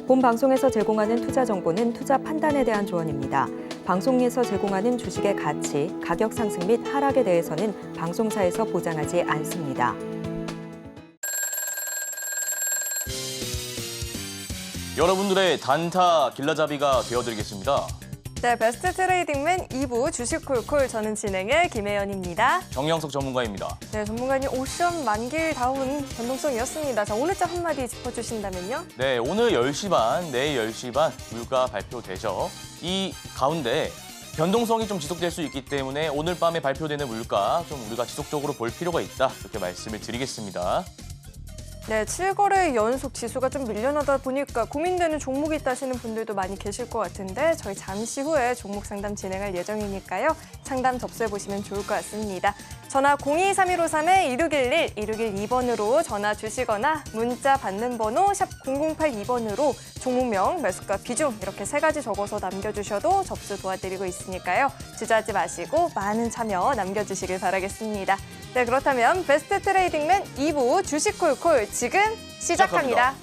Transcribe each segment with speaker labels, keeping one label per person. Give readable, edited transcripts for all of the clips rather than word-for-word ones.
Speaker 1: 본 방송에서 제공하는 투자 정보는 투자 판단에 대한 조언입니다. 방송에서 제공하는 주식의 가치, 가격 상승 및 하락에 대해서는 방송사에서 보장하지 않습니다.
Speaker 2: 여러분들의 단타 길라잡이가 되어드리겠습니다.
Speaker 3: 네, 베스트 트레이딩맨 2부 주식콜콜, 저는 진행의 김혜연입니다.
Speaker 2: 정영석 전문가입니다.
Speaker 3: 네, 전문가님, 오션 만길 다운 변동성이었습니다. 자, 오늘 점 한마디 짚어주신다면요?
Speaker 2: 네, 오늘 10시 반, 내일 10시 반 물가 발표되죠. 이 가운데 변동성이 좀 지속될 수 있기 때문에 오늘 밤에 발표되는 물가 좀 우리가 지속적으로 볼 필요가 있다, 이렇게 말씀을 드리겠습니다.
Speaker 3: 네, 7거래 연속 지수가 좀 밀려나다 보니까 고민되는 종목이 있다시는 분들도 많이 계실 것 같은데 저희 잠시 후에 종목 상담 진행할 예정이니까요. 상담 접수해보시면 좋을 것 같습니다. 전화 023153-2611, 2612번으로 전화 주시거나 문자 받는 번호 샵 0082번으로 종목명, 매수가, 비중 이렇게 3가지 적어서 남겨주셔도 접수 도와드리고 있으니까요. 주저하지 마시고 많은 참여 남겨주시길 바라겠습니다. 네, 그렇다면 베스트 트레이딩맨 2부 주식콜콜 지금 시작합니다.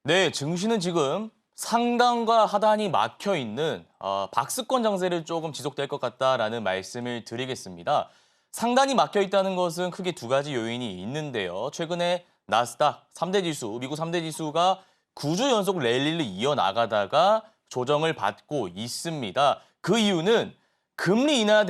Speaker 2: 네, 증시는 지금 상단과 하단이 막혀 있는 박스권 장세를 조금 지속될 것 같다라는 말씀을 드리겠습니다. 상단이 막혀 있다는 것은 크게 2가지 요인이 있는데요. 최근에 나스닥 3대 지수, 미국 3대 지수가 9주 연속 랠리를 이어나가다가 조정을 받고 있습니다. 그 이유는 금리 인하에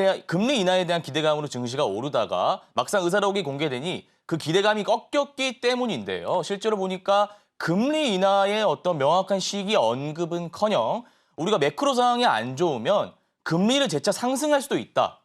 Speaker 2: 대한 기대감으로 증시가 오르다가 막상 의사록이 공개되니 그 기대감이 꺾였기 때문인데요. 실제로 보니까 금리 인하의 어떤 명확한 시기 언급은커녕 우리가 매크로 상황이 안 좋으면 금리를 재차 상승할 수도 있다.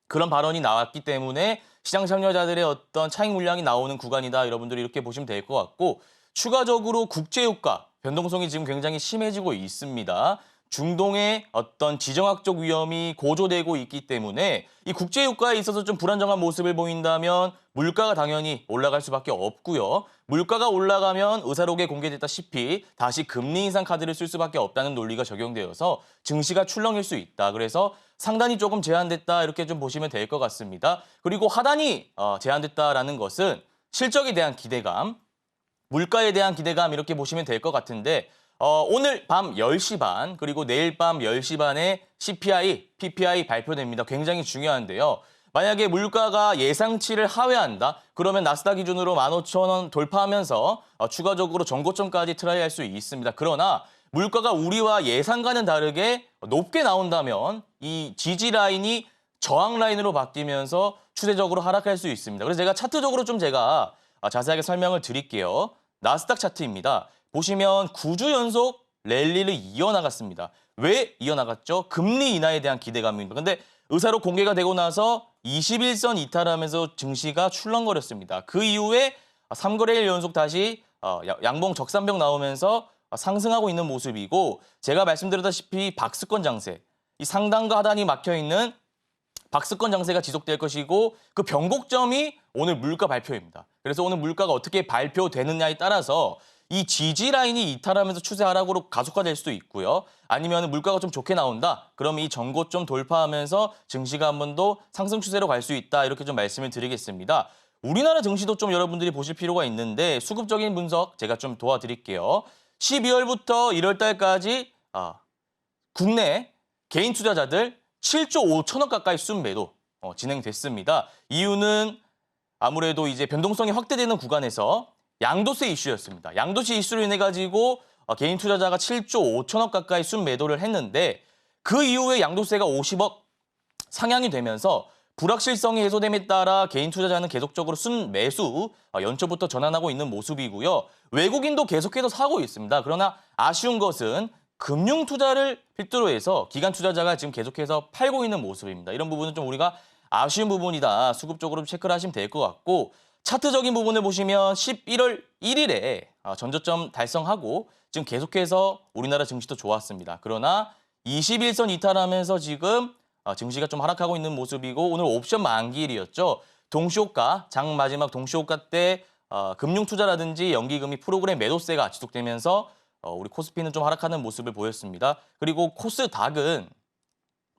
Speaker 2: 그런 발언이 나왔기 때문에 시장 참여자들의 어떤 차익 물량이 나오는 구간이다. 여러분들이 이렇게 보시면 될 것 같고, 추가적으로 국제유가 변동성이 지금 굉장히 심해지고 있습니다. 중동의 어떤 지정학적 위험이 고조되고 있기 때문에 이 국제유가에 있어서 좀 불안정한 모습을 보인다면 물가가 당연히 올라갈 수밖에 없고요. 물가가 올라가면 의사록에 공개됐다시피 다시 금리 인상 카드를 쓸 수밖에 없다는 논리가 적용되어서 증시가 출렁일 수 있다. 그래서 상단이 조금 제한됐다, 이렇게 좀 보시면 될 것 같습니다. 그리고 하단이 제한됐다라는 것은 실적에 대한 기대감, 물가에 대한 기대감, 이렇게 보시면 될 것 같은데 오늘 밤 10시 반 그리고 내일 밤 10시 반에 CPI, PPI 발표됩니다. 굉장히 중요한데요. 만약에 물가가 예상치를 하회한다? 그러면 나스닥 기준으로 15,000원 돌파하면서 추가적으로 전고점까지 트라이할 수 있습니다. 그러나 물가가 우리와 예상과는 다르게 높게 나온다면 이 지지 라인이 저항 라인으로 바뀌면서 추세적으로 하락할 수 있습니다. 그래서 제가 차트적으로 좀 제가 자세하게 설명을 드릴게요. 나스닥 차트입니다. 보시면 9주 연속 랠리를 이어나갔습니다. 왜 이어나갔죠? 금리 인하에 대한 기대감입니다. 근데 의사록 공개가 되고 나서 21선 이탈하면서 증시가 출렁거렸습니다. 그 이후에 3거래일 연속 다시 양봉 적산병 나오면서 상승하고 있는 모습이고, 제가 말씀드렸다시피 박스권 장세, 이 상단과 하단이 막혀있는 박스권 장세가 지속될 것이고, 그 변곡점이 오늘 물가 발표입니다. 그래서 오늘 물가가 어떻게 발표되느냐에 따라서 이 지지 라인이 이탈하면서 추세 하락으로 가속화될 수도 있고요. 아니면 물가가 좀 좋게 나온다. 그럼 이 전고점 돌파하면서 증시가 한 번 더 상승 추세로 갈 수 있다. 이렇게 좀 말씀을 드리겠습니다. 우리나라 증시도 좀 여러분들이 보실 필요가 있는데 수급적인 분석 제가 좀 도와드릴게요. 12월부터 1월 달까지 국내 개인 투자자들 7조 5천억 가까이 순매도 진행됐습니다. 이유는 아무래도 이제 변동성이 확대되는 구간에서 양도세 이슈였습니다. 양도세 이슈로 인해 가지고 개인 투자자가 7조 5천억 가까이 순매도를 했는데 그 이후에 양도세가 50억 상향이 되면서 불확실성이 해소됨에 따라 개인 투자자는 계속적으로 순매수 연초부터 전환하고 있는 모습이고요. 외국인도 계속해서 사고 있습니다. 그러나 아쉬운 것은 금융 투자를 필두로 해서 기관 투자자가 지금 계속해서 팔고 있는 모습입니다. 이런 부분은 좀 우리가 아쉬운 부분이다. 수급적으로 체크를 하시면 될 것 같고 차트적인 부분을 보시면 11월 1일에 전저점 달성하고 지금 계속해서 우리나라 증시도 좋았습니다. 그러나 21선 이탈하면서 지금 증시가 좀 하락하고 있는 모습이고 오늘 옵션 만기일이었죠. 동시호가, 장 마지막 동시호가 때 금융투자라든지 연기금이 프로그램 매도세가 지속되면서 우리 코스피는 좀 하락하는 모습을 보였습니다. 그리고 코스닥은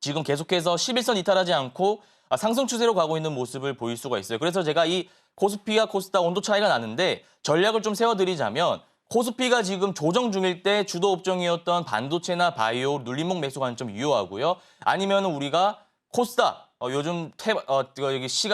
Speaker 2: 지금 계속해서 11선 이탈하지 않고 상승 추세로 가고 있는 모습을 보일 수가 있어요. 그래서 제가 이 코스피와 코스닥 온도 차이가 나는데 전략을 좀 세워드리자면 코스피가 지금 조정 중일 때 주도 업종이었던 반도체나 바이오, 눌림목 매수 관점 유효하고요. 아니면 우리가 코스닥, 요즘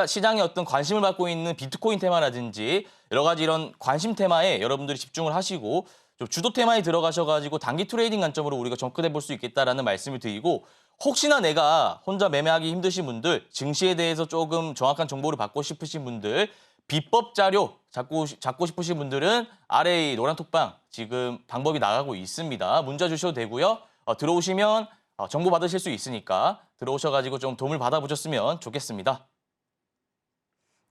Speaker 2: 시장에 어떤 관심을 받고 있는 비트코인 테마라든지 여러 가지 이런 관심 테마에 여러분들이 집중을 하시고 좀 주도 테마에 들어가셔가지고 단기 트레이딩 관점으로 우리가 접근해 볼 수 있겠다라는 말씀을 드리고 혹시나 내가 혼자 매매하기 힘드신 분들, 증시에 대해서 조금 정확한 정보를 받고 싶으신 분들, 비법 자료 잡고 싶으신 분들은 아래 이 노란 톡방 지금 방법이 나가고 있습니다. 문자 주셔도 되고요. 들어오시면 정보 받으실 수 있으니까 들어오셔가지고 좀 도움을 받아보셨으면 좋겠습니다.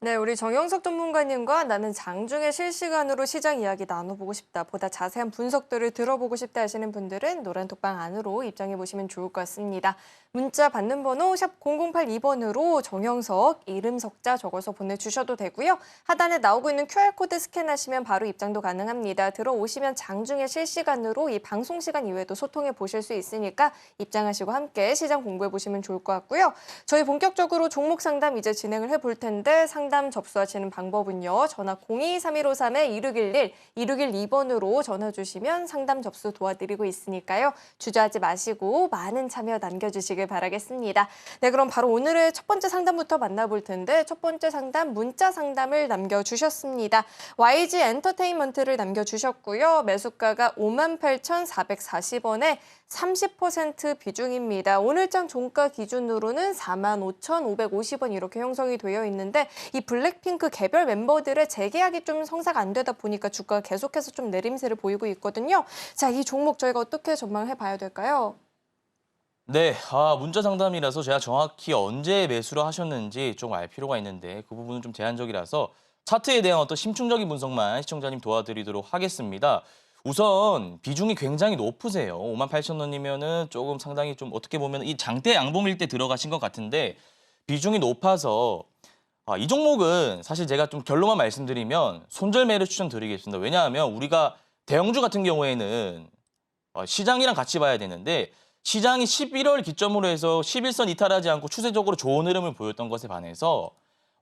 Speaker 3: 네, 우리 정영석 전문가님과 나는 장중에 실시간으로 시장 이야기 나눠보고 싶다. 보다 자세한 분석들을 들어보고 싶다 하시는 분들은 노란 톡방 안으로 입장해 보시면 좋을 것 같습니다. 문자 받는 번호 샵 0082번으로 정영석, 이름 석자 적어서 보내주셔도 되고요. 하단에 나오고 있는 QR코드 스캔하시면 바로 입장도 가능합니다. 들어오시면 장중에 실시간으로 이 방송 시간 이외에도 소통해 보실 수 있으니까 입장하시고 함께 시장 공부해 보시면 좋을 것 같고요. 저희 본격적으로 종목 상담 이제 진행을 해볼 텐데 상담 접수하시는 방법은요. 전화 023153-2611, 2612번으로 전화 주시면 상담 접수 도와드리고 있으니까요. 주저하지 마시고 많은 참여 남겨주시길 바라겠습니다. 네, 그럼 바로 오늘의 첫 번째 상담부터 만나볼 텐데 첫 번째 상담 문자 상담을 남겨주셨습니다. YG 엔터테인먼트를 남겨주셨고요. 매수가가 58,440원에 30% 비중입니다. 오늘장 종가 기준으로는 45,550원 이렇게 형성이 되어 있는데 이 블랙핑크 개별 멤버들의 재계약이 좀 성사가 안 되다 보니까 주가가 계속해서 좀 내림세를 보이고 있거든요. 자, 이 종목 저희가 어떻게 전망해 봐야 될까요?
Speaker 2: 네, 문자 상담이라서 제가 정확히 언제 매수를 하셨는지 좀 알 필요가 있는데 그 부분은 좀 제한적이라서 차트에 대한 어떤 심층적인 분석만 시청자님 도와드리도록 하겠습니다. 우선 비중이 굉장히 높으세요. 58,000원이면은 조금 상당히 좀 어떻게 보면 이 장대 양봉일 때 들어가신 것 같은데 비중이 높아서 이 종목은 사실 제가 좀 결론만 말씀드리면 손절매를 추천드리겠습니다. 왜냐하면 우리가 대형주 같은 경우에는 시장이랑 같이 봐야 되는데 시장이 11월 기점으로 해서 11선 이탈하지 않고 추세적으로 좋은 흐름을 보였던 것에 반해서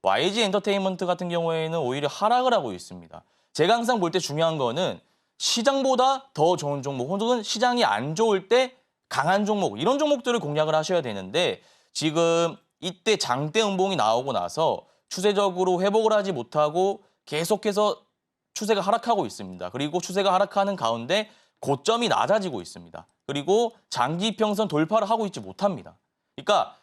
Speaker 2: YG 엔터테인먼트 같은 경우에는 오히려 하락을 하고 있습니다. 제가 항상 볼 때 중요한 거는 시장보다 더 좋은 종목 혹은 시장이 안 좋을 때 강한 종목 이런 종목들을 공략을 하셔야 되는데 지금 이때 장대 음봉이 나오고 나서 추세적으로 회복을 하지 못하고 계속해서 추세가 하락하고 있습니다. 그리고 추세가 하락하는 가운데 고점이 낮아지고 있습니다. 그리고 장기 이평선 돌파를 하고 있지 못합니다. 그러니까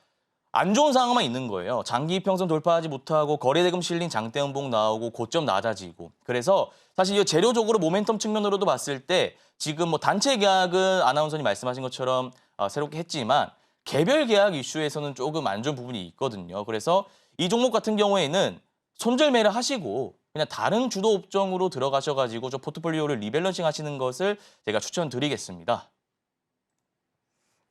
Speaker 2: 안 좋은 상황만 있는 거예요. 장기 이평선 돌파하지 못하고 거래대금 실린 장대 음봉 나오고 고점 낮아지고. 그래서 사실 이 재료적으로 모멘텀 측면으로도 봤을 때 지금 뭐 단체 계약은 아나운서님 말씀하신 것처럼 새롭게 했지만 개별 계약 이슈에서는 조금 안 좋은 부분이 있거든요. 그래서 이 종목 같은 경우에는 손절매를 하시고 그냥 다른 주도 업종으로 들어가셔가지고 좀 포트폴리오를 리밸런싱 하시는 것을 제가 추천드리겠습니다.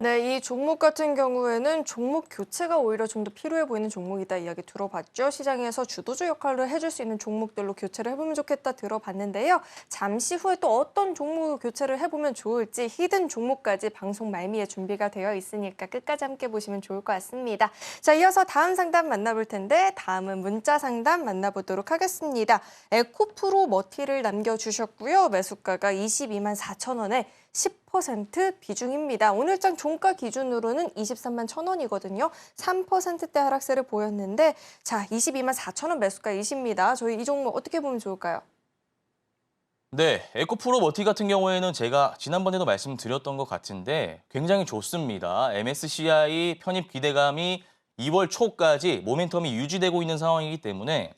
Speaker 3: 네, 이 종목 같은 경우에는 종목 교체가 오히려 좀 더 필요해 보이는 종목이다 이야기 들어봤죠. 시장에서 주도주 역할을 해줄 수 있는 종목들로 교체를 해보면 좋겠다 들어봤는데요. 잠시 후에 또 어떤 종목 교체를 해보면 좋을지 히든 종목까지 방송 말미에 준비가 되어 있으니까 끝까지 함께 보시면 좋을 것 같습니다. 자, 이어서 다음 상담 만나볼 텐데 다음은 문자 상담 만나보도록 하겠습니다. 에코프로 머티를 남겨주셨고요. 매수가가 22만 4천 원에 10% 비중입니다. 오늘장 종가 기준으로는 23만 1,000원이거든요. 3%대 하락세를 보였는데 자, 22만 4,000원 매수가이십니다. 저희 이 종목 어떻게 보면 좋을까요?
Speaker 2: 네, 에코프로 머티 같은 경우에는 제가 지난번에도 말씀드렸던 것 같은데 굉장히 좋습니다. MSCI 편입 기대감이 2월 초까지 모멘텀이 유지되고 있는 상황이기 때문에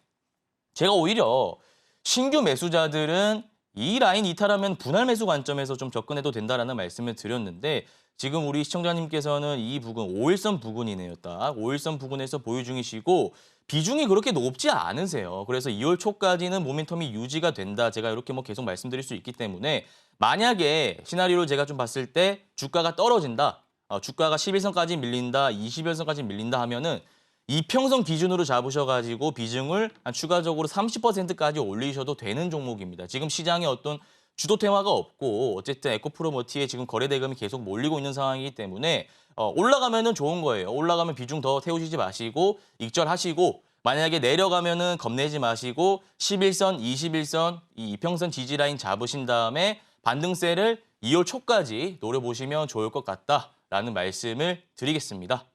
Speaker 2: 제가 오히려 신규 매수자들은 이 라인 이탈하면 분할 매수 관점에서 좀 접근해도 된다라는 말씀을 드렸는데 지금 우리 시청자님께서는 이 부근 5일선 부근이네요. 딱 5일선 부근에서 보유 중이시고 비중이 그렇게 높지 않으세요. 그래서 2월 초까지는 모멘텀이 유지가 된다. 제가 이렇게 뭐 계속 말씀드릴 수 있기 때문에 만약에 시나리오를 제가 좀 봤을 때 주가가 떨어진다. 주가가 11선까지 밀린다. 20일선까지 밀린다 하면은 이평선 기준으로 잡으셔가지고 비중을 한 추가적으로 30%까지 올리셔도 되는 종목입니다. 지금 시장에 어떤 주도 테마가 없고 어쨌든 에코프로머티에 지금 거래 대금이 계속 몰리고 있는 상황이기 때문에 올라가면은 좋은 거예요. 올라가면 비중 더 태우시지 마시고 익절하시고 만약에 내려가면은 겁내지 마시고 11선, 21선 이 이평선 지지 라인 잡으신 다음에 반등세를 2월 초까지 노려보시면 좋을 것 같다라는 말씀을 드리겠습니다.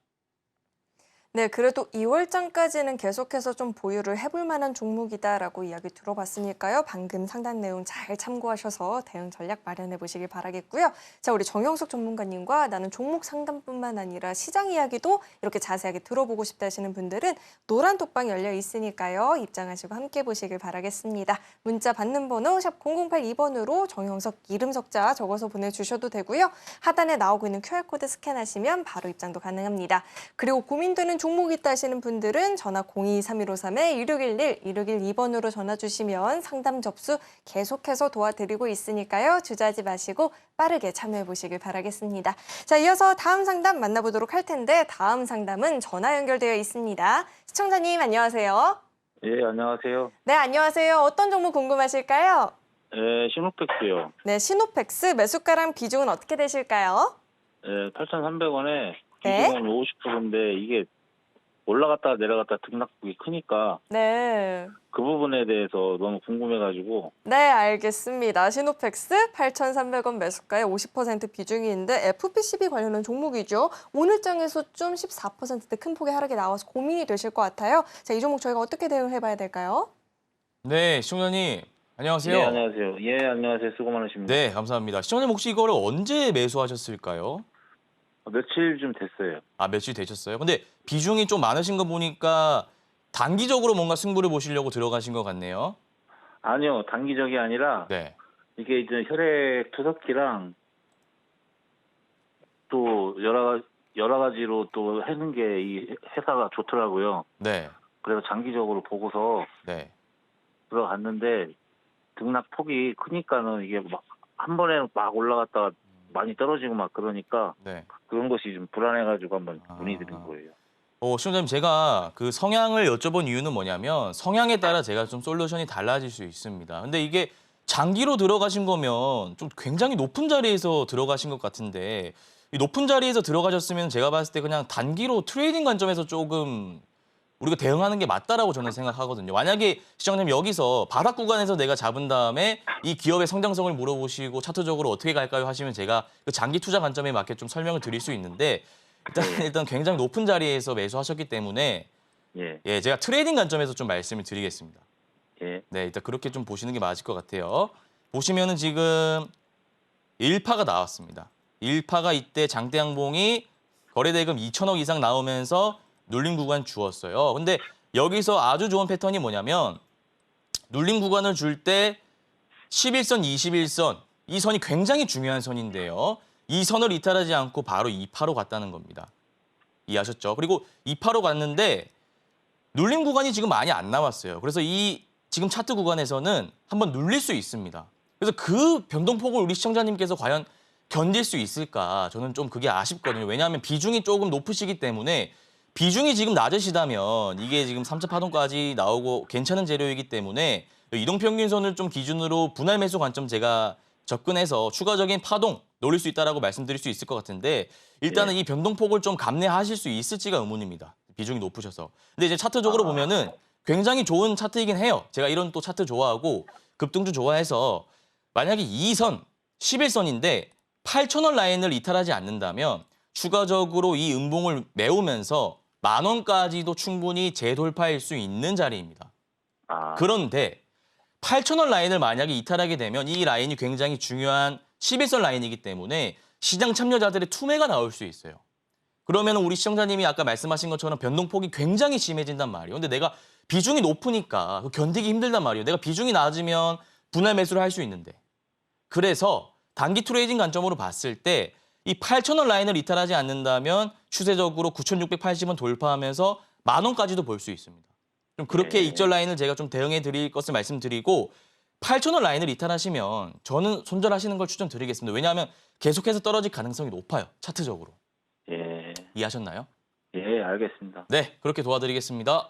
Speaker 3: 네, 그래도 2월장까지는 계속해서 좀 보유를 해볼 만한 종목이다라고 이야기 들어봤으니까요. 방금 상담 내용 잘 참고하셔서 대응 전략 마련해 보시길 바라겠고요. 자, 우리 정영석 전문가님과 나는 종목 상담뿐만 아니라 시장 이야기도 이렇게 자세하게 들어보고 싶다 하시는 분들은 노란 톡방 열려 있으니까요. 입장하시고 함께 보시길 바라겠습니다. 문자 받는 번호 샵 0082번으로 정영석 이름 석자 적어서 보내주셔도 되고요. 하단에 나오고 있는 QR코드 스캔하시면 바로 입장도 가능합니다. 그리고 고민되는 종목이 있다 하시는 분들은 전화 02-3153-1611, 1612번으로 전화 주시면 상담 접수 계속해서 도와드리고 있으니까요. 주저하지 마시고 빠르게 참여해 보시길 바라겠습니다. 자, 이어서 다음 상담 만나보도록 할 텐데 다음 상담은 전화 연결되어 있습니다. 시청자님 안녕하세요.
Speaker 4: 예, 안녕하세요.
Speaker 3: 네, 안녕하세요. 어떤 종목 궁금하실까요?
Speaker 4: 예, 시노팩스요.
Speaker 3: 네, 시노팩스 매수가랑 비중은 어떻게 되실까요?
Speaker 4: 예, 8,300원에
Speaker 3: 네.
Speaker 4: 비중은 50%인데 이게 올라갔다가 내려갔다 등락폭이 크니까
Speaker 3: 네.
Speaker 4: 그 부분에 대해서 너무 궁금해가지고
Speaker 3: 네, 알겠습니다. 시노팩스 8,300원 매수가에 50% 비중이 있는데 FPCB 관련한 종목이죠. 오늘 장에서 좀 14%대 큰 폭의 하락이 나와서 고민이 되실 것 같아요. 자, 이 종목 저희가 어떻게 대응해봐야 될까요?
Speaker 2: 네, 시청자님 안녕하세요.
Speaker 4: 예, 안녕하세요. 예, 안녕하세요. 수고 많으십니다.
Speaker 2: 네, 감사합니다. 시청자님 혹시 이거를 언제 매수하셨을까요?
Speaker 4: 며칠 좀 됐어요.
Speaker 2: 아, 며칠 되셨어요? 근데 비중이 좀 많으신 거 보니까 단기적으로 뭔가 승부를 보시려고 들어가신 것 같네요.
Speaker 4: 아니요, 단기적이 아니라
Speaker 2: 네.
Speaker 4: 이게 이제 혈액 투석기랑 또 여러 가지로 또 하는 게 이 회사가 좋더라고요.
Speaker 2: 네.
Speaker 4: 그래서 장기적으로 보고서
Speaker 2: 네.
Speaker 4: 들어갔는데 등락 폭이 크니까는 이게 막 한 번에 막 올라갔다가 많이 떨어지고 막 그러니까
Speaker 2: 네.
Speaker 4: 그런 것이 좀 불안해가지고 한번
Speaker 2: 아.
Speaker 4: 문의드린 거예요.
Speaker 2: 시청자님 제가 그 성향을 여쭤본 이유는 뭐냐면 성향에 따라 제가 좀 솔루션이 달라질 수 있습니다. 근데 이게 장기로 들어가신 거면 좀 굉장히 높은 자리에서 들어가신 것 같은데 이 높은 자리에서 들어가셨으면 제가 봤을 때 그냥 단기로 트레이딩 관점에서 조금 우리가 대응하는 게 맞다라고 저는 생각하거든요. 만약에 시청자님 여기서 바닥 구간에서 내가 잡은 다음에 이 기업의 성장성을 물어보시고 차트적으로 어떻게 갈까요 하시면 제가 그 장기 투자 관점에 맞게 좀 설명을 드릴 수 있는데 일단 굉장히 높은 자리에서 매수하셨기 때문에
Speaker 4: 예,
Speaker 2: 제가 트레이딩 관점에서 좀 말씀을 드리겠습니다.
Speaker 4: 예,
Speaker 2: 네, 일단 그렇게 좀 보시는 게 맞을 것 같아요. 보시면은 지금 1파가 나왔습니다. 1파가 이때 장대 양봉이 거래대금 2천억 이상 나오면서 눌림 구간 주었어요. 근데 여기서 아주 좋은 패턴이 뭐냐면 눌림 구간을 줄 때 11선, 21선 이 선이 굉장히 중요한 선인데요. 이 선을 이탈하지 않고 바로 2파로 갔다는 겁니다. 이해하셨죠? 그리고 2파로 갔는데 눌림 구간이 지금 많이 안 나왔어요. 그래서 이 지금 차트 구간에서는 한번 눌릴 수 있습니다. 그래서 그 변동폭을 우리 시청자님께서 과연 견딜 수 있을까? 저는 좀 그게 아쉽거든요. 왜냐하면 비중이 조금 높으시기 때문에 비중이 지금 낮으시다면 이게 지금 3차 파동까지 나오고 괜찮은 재료이기 때문에 이동평균선을 좀 기준으로 분할 매수 관점 제가 접근해서 추가적인 파동 노릴 수 있다라고 말씀드릴 수 있을 것 같은데 일단은 이 변동폭을 좀 감내하실 수 있을지가 의문입니다. 비중이 높으셔서. 근데 이제 차트적으로 보면은 굉장히 좋은 차트이긴 해요. 제가 이런 또 차트 좋아하고 급등주 좋아해서 만약에 2선, 11선인데 8,000원 라인을 이탈하지 않는다면 추가적으로 이 음봉을 메우면서 10,000원까지도 충분히 재돌파할 수 있는 자리입니다.
Speaker 4: 아,
Speaker 2: 그런데 8,000원 라인을 만약에 이탈하게 되면 이 라인이 굉장히 중요한 11선 라인이기 때문에 시장 참여자들의 투매가 나올 수 있어요. 그러면 우리 시청자님이 아까 말씀하신 것처럼 변동폭이 굉장히 심해진단 말이에요. 근데 내가 비중이 높으니까 견디기 힘들단 말이에요. 내가 비중이 낮으면 분할 매수를 할 수 있는데. 그래서 단기 트레이딩 관점으로 봤을 때 이 8,000원 라인을 이탈하지 않는다면 추세적으로 9,680원 돌파하면서 10,000원까지도 볼 수 있습니다. 좀 그렇게
Speaker 4: 네.
Speaker 2: 익절 라인을 제가 좀 대응해 드릴 것을 말씀드리고 8,000원 라인을 이탈하시면 저는 손절하시는 걸 추천드리겠습니다. 왜냐하면 계속해서 떨어질 가능성이 높아요. 차트적으로.
Speaker 4: 예,
Speaker 2: 이해하셨나요?
Speaker 4: 예, 알겠습니다.
Speaker 2: 네, 그렇게 도와드리겠습니다.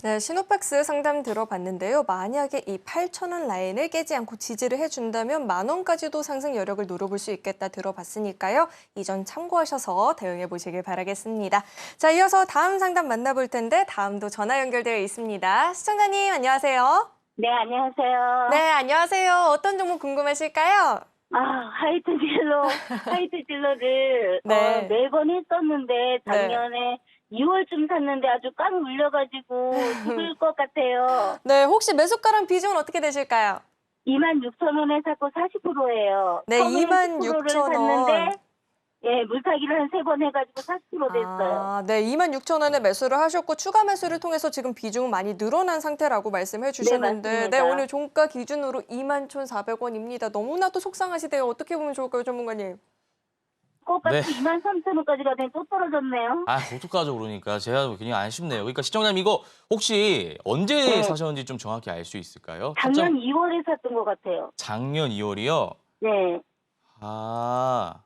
Speaker 3: 네, 신호박스 상담 들어봤는데요. 만약에 이 8,000원 라인을 깨지 않고 지지를 해준다면 10,000원까지도 상승 여력을 노려볼 수 있겠다 들어봤으니까요. 이 점 참고하셔서 대응해 보시길 바라겠습니다. 자, 이어서 다음 상담 만나볼 텐데 다음도 전화 연결되어 있습니다. 시청자님 안녕하세요.
Speaker 5: 네, 안녕하세요.
Speaker 3: 네, 안녕하세요. 어떤 종목 궁금하실까요?
Speaker 5: 하이트 딜러를
Speaker 3: 네.
Speaker 5: 매번 했었는데 작년에 2월쯤 샀는데 아주 꽉 물려가지고 죽을 것 같아요.
Speaker 3: 네, 혹시 매수가랑 비중은 어떻게 되실까요?
Speaker 5: 26,000원에 샀고 40%예요.
Speaker 3: 네, 26,000원.
Speaker 5: 샀는데 예, 물타기를 한 3번 해가지고 40% 됐어요.
Speaker 3: 아, 네, 26,000원에 매수를 하셨고 추가 매수를 통해서 지금 비중은 많이 늘어난 상태라고 말씀해 주셨는데
Speaker 5: 맞습니다.
Speaker 3: 오늘 종가 기준으로 21,400원입니다. 너무나도 속상하시대요. 어떻게 보면 좋을까요, 전문가님?
Speaker 5: 똑같이
Speaker 2: 네.
Speaker 5: 23,000원까지 가더니 또 떨어졌네요.
Speaker 2: 아, 어떡하죠, 그러니까. 제가 그냥 아쉽네요. 그러니까 시청자님 이거 혹시 언제
Speaker 5: 네.
Speaker 2: 사셨는지 좀 정확히 알 수 있을까요?
Speaker 5: 작년 2월에 샀던 것 같아요.
Speaker 2: 작년 2월이요?
Speaker 5: 네.
Speaker 2: 아,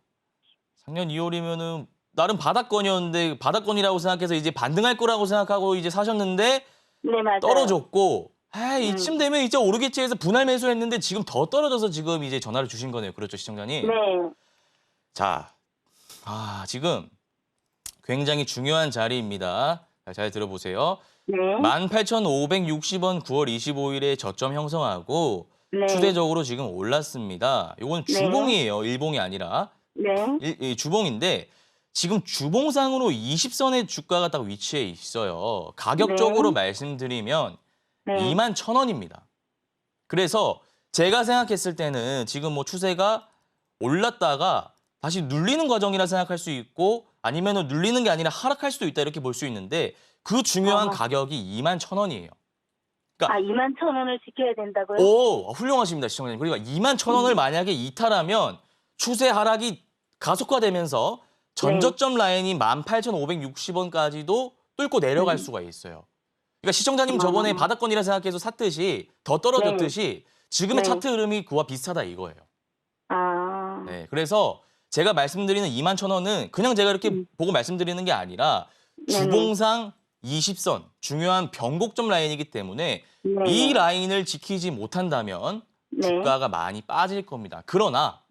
Speaker 2: 작년 2월이면은 나름 바닥권이었는데 바닥권이라고 생각해서 이제 반등할 거라고 생각하고 이제 사셨는데
Speaker 5: 네, 맞아요.
Speaker 2: 떨어졌고 아, 이쯤 되면 이제 오르겠지 해서 분할 매수했는데 지금 더 떨어져서 지금 이제 전화를 주신 거네요. 그렇죠, 시청자님?
Speaker 5: 네.
Speaker 2: 자, 지금 굉장히 중요한 자리입니다. 잘 들어보세요.
Speaker 5: 네.
Speaker 2: 18,560원 9월 25일에 저점 형성하고
Speaker 5: 네.
Speaker 2: 추세적으로 지금 올랐습니다. 이건
Speaker 5: 네.
Speaker 2: 주봉이에요. 일봉이 아니라.
Speaker 5: 네.
Speaker 2: 주봉인데 지금 주봉상으로 20선의 주가가 딱 위치해 있어요. 가격적으로
Speaker 5: 네.
Speaker 2: 말씀드리면
Speaker 5: 네.
Speaker 2: 21,000원입니다. 그래서 제가 생각했을 때는 지금 뭐 추세가 올랐다가 다시 눌리는 과정이라 생각할 수 있고 아니면 눌리는 게 아니라 하락할 수도 있다 이렇게 볼 수 있는데 그 중요한 가격이 21,000원이에요. 그러니까
Speaker 5: 21,000원을 지켜야 된다고요?
Speaker 2: 오, 훌륭하십니다, 시청자님. 그러니까 21,000원을 만약에 이탈하면 추세 하락이 가속화되면서 전저점 라인이 18,560원까지도 뚫고 내려갈 수가 있어요. 그러니까 시청자님 저번에 바닥권이라 생각해서 샀듯이 더 떨어졌듯이 지금의
Speaker 5: 네.
Speaker 2: 차트 흐름이 그와 비슷하다 이거예요.
Speaker 5: 아,
Speaker 2: 네, 그래서 제가 말씀드리는 21,000원은 그냥 제가 이렇게 보고 말씀드리는 게 아니라 주봉상 20선 중요한 변곡점 라인이기 때문에
Speaker 5: 네.
Speaker 2: 이 라인을 지키지 못한다면
Speaker 5: 네.
Speaker 2: 주가가 많이 빠질 겁니다. 그러나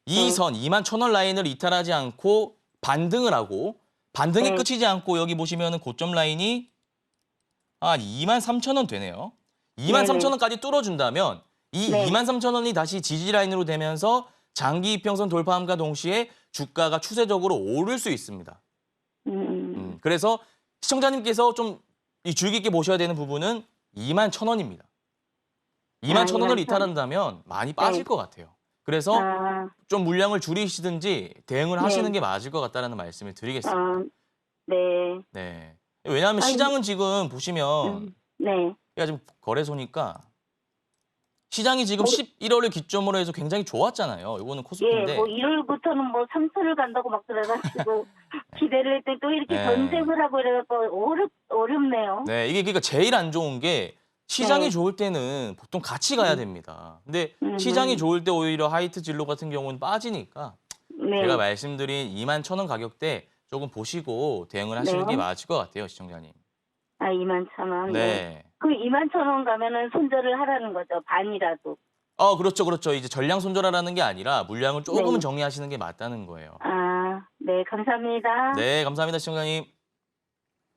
Speaker 2: 이 선 21,000원 라인을 이탈하지 않고 반등을 하고 반등이
Speaker 5: 네.
Speaker 2: 끝이지 않고 여기 보시면은 고점 라인이 23,000원 되네요. 23,000원까지 뚫어준다면 이
Speaker 5: 네.
Speaker 2: 23,000원이 다시 지지 라인으로 되면서 장기 이평선 돌파함과 동시에 주가가 추세적으로 오를 수 있습니다. 그래서 시청자님께서 좀 주의 깊게 보셔야 되는 부분은 21,000원입니다. 21,000원을 이탈한다면 많이 빠질 것 같아요. 그래서 좀 물량을 줄이시든지 대응을 하시는 게 맞을 것 같다는 말씀을 드리겠습니다.
Speaker 5: 네.
Speaker 2: 네. 왜냐하면 시장은 지금 보시면
Speaker 5: 네.
Speaker 2: 제가 지금 거래소니까 시장이 지금 11월을 기점으로 해서 굉장히 좋았잖아요. 이거는 코스피인데.
Speaker 5: 예, 뭐 1월부터는 뭐 3천을 간다고 막 그래가지고 기대를 했더니 또 이렇게
Speaker 2: 네.
Speaker 5: 전쟁을 하고 이래갖고 어렵네요.
Speaker 2: 네, 이게 그러니까 제일 안 좋은 게 시장이
Speaker 5: 네.
Speaker 2: 좋을 때는 보통 같이 가야 됩니다. 근데 시장이 좋을 때 오히려 하이트 진로 같은 경우는 빠지니까
Speaker 5: 네.
Speaker 2: 제가 말씀드린 21,000원 가격대 조금 보시고 대응을 하시는
Speaker 5: 네.
Speaker 2: 게 맞을 것 같아요, 시청자님.
Speaker 5: 21,000원.
Speaker 2: 네.
Speaker 5: 그 21,000원 가면은 손절을 하라는 거죠. 반이라도.
Speaker 2: 그렇죠, 그렇죠. 이제 전량 손절하라는 게 아니라 물량을 조금은
Speaker 5: 네.
Speaker 2: 정리하시는 게 맞다는 거예요.
Speaker 5: 네, 감사합니다.
Speaker 2: 네, 감사합니다, 시청자님.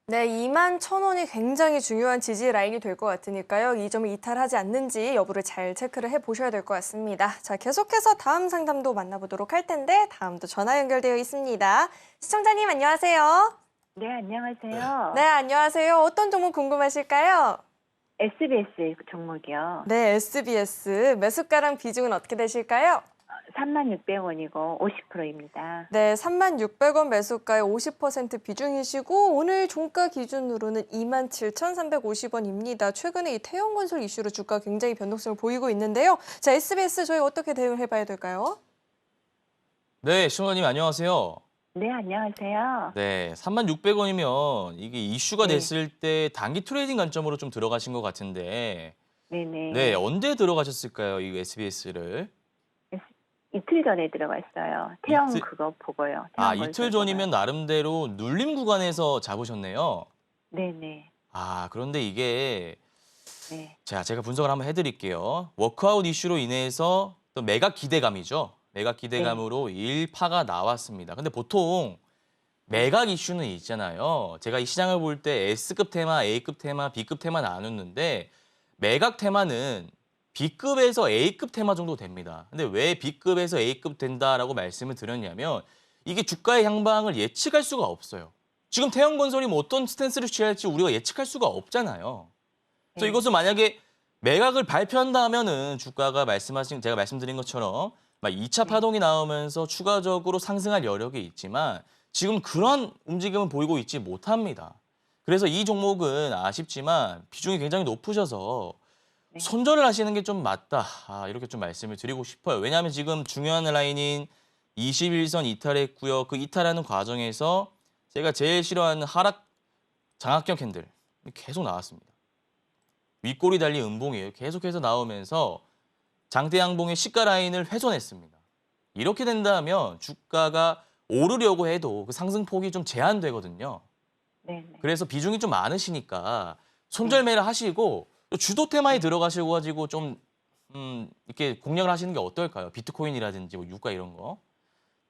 Speaker 3: 네, 21,000원이 굉장히 중요한 지지 라인이 될 것 같으니까요. 이 점을 이탈하지 않는지 여부를 잘 체크를 해보셔야 될 것 같습니다. 자, 계속해서 다음 상담도 만나보도록 할 텐데 다음도 전화 연결되어 있습니다. 시청자님 안녕하세요.
Speaker 6: 네, 안녕하세요.
Speaker 3: 네, 안녕하세요. 어떤 종목 궁금하실까요?
Speaker 6: SBS 종목이요.
Speaker 3: 네, SBS. 매수가랑 비중은 어떻게 되실까요?
Speaker 6: 36,000원이고 50%입니다.
Speaker 3: 네, 36,000원 매수가의 50% 비중이시고 오늘 종가 기준으로는 27,350원입니다. 최근에 이 태형건설 이슈로 주가 굉장히 변동성을 보이고 있는데요. 자, SBS 저희 어떻게 대응해 봐야 될까요?
Speaker 2: 네, 시청자님 안녕하세요.
Speaker 6: 네, 안녕하세요.
Speaker 2: 네, 36,000원이면 이게 이슈가
Speaker 6: 네.
Speaker 2: 됐을 때 단기 트레이딩 관점으로 좀 들어가신 것 같은데
Speaker 6: 네네.
Speaker 2: 네, 언제 들어가셨을까요? 이 SBS를?
Speaker 6: 이틀 전에 들어갔어요. 태형
Speaker 2: 이틀-
Speaker 6: 그거 보고요.
Speaker 2: 아,
Speaker 6: 태형
Speaker 2: 이틀
Speaker 6: 건설
Speaker 2: 전이면 나름대로 눌림 구간에서 잡으셨네요.
Speaker 6: 보고요. 네네.
Speaker 2: 아, 그런데 이게
Speaker 6: 네.
Speaker 2: 자, 제가 분석을 한번 해드릴게요. 워크아웃 이슈로 인해서 또 매각 기대감이죠. 매각 기대감으로 일파가 나왔습니다. 근데 보통 매각 이슈는 있잖아요. 제가 이 시장을 볼 때 S급 테마, A급 테마, B급 테마 나눴는데 매각 테마는 B급에서 A급 테마 정도 됩니다. 근데 왜 B급에서 A급 된다라고 말씀을 드렸냐면 이게 주가의 향방을 예측할 수가 없어요. 지금 태형건설이 뭐 어떤 스탠스를 취할지 우리가 예측할 수가 없잖아요. 그래서
Speaker 6: 네.
Speaker 2: 이것을 만약에 매각을 발표한다면은 주가가 제가 말씀드린 것처럼 막 2차 파동이 나오면서 추가적으로 상승할 여력이 있지만 지금 그런 움직임은 보이고 있지 못합니다. 그래서 이 종목은 아쉽지만 비중이 굉장히 높으셔서
Speaker 6: 네.
Speaker 2: 손절을 하시는 게 좀 맞다. 이렇게 좀 말씀을 드리고 싶어요. 왜냐하면 지금 중요한 라인인 21선 이탈했고요. 그 이탈하는 과정에서 제가 제일 싫어하는 하락 장악형 캔들 계속 나왔습니다. 윗골이 달린 음봉이에요. 계속해서 나오면서 장대 양봉의 시가 라인을 훼손했습니다. 이렇게 된다면 주가가 오르려고 해도 그 상승폭이 좀 제한되거든요.
Speaker 6: 네네.
Speaker 2: 그래서 비중이 좀 많으시니까 손절매를 하시고 또 주도 테마에 들어가시고 가지고 좀 이렇게 공략을 하시는 게 어떨까요? 비트코인이라든지 뭐 유가 이런 거.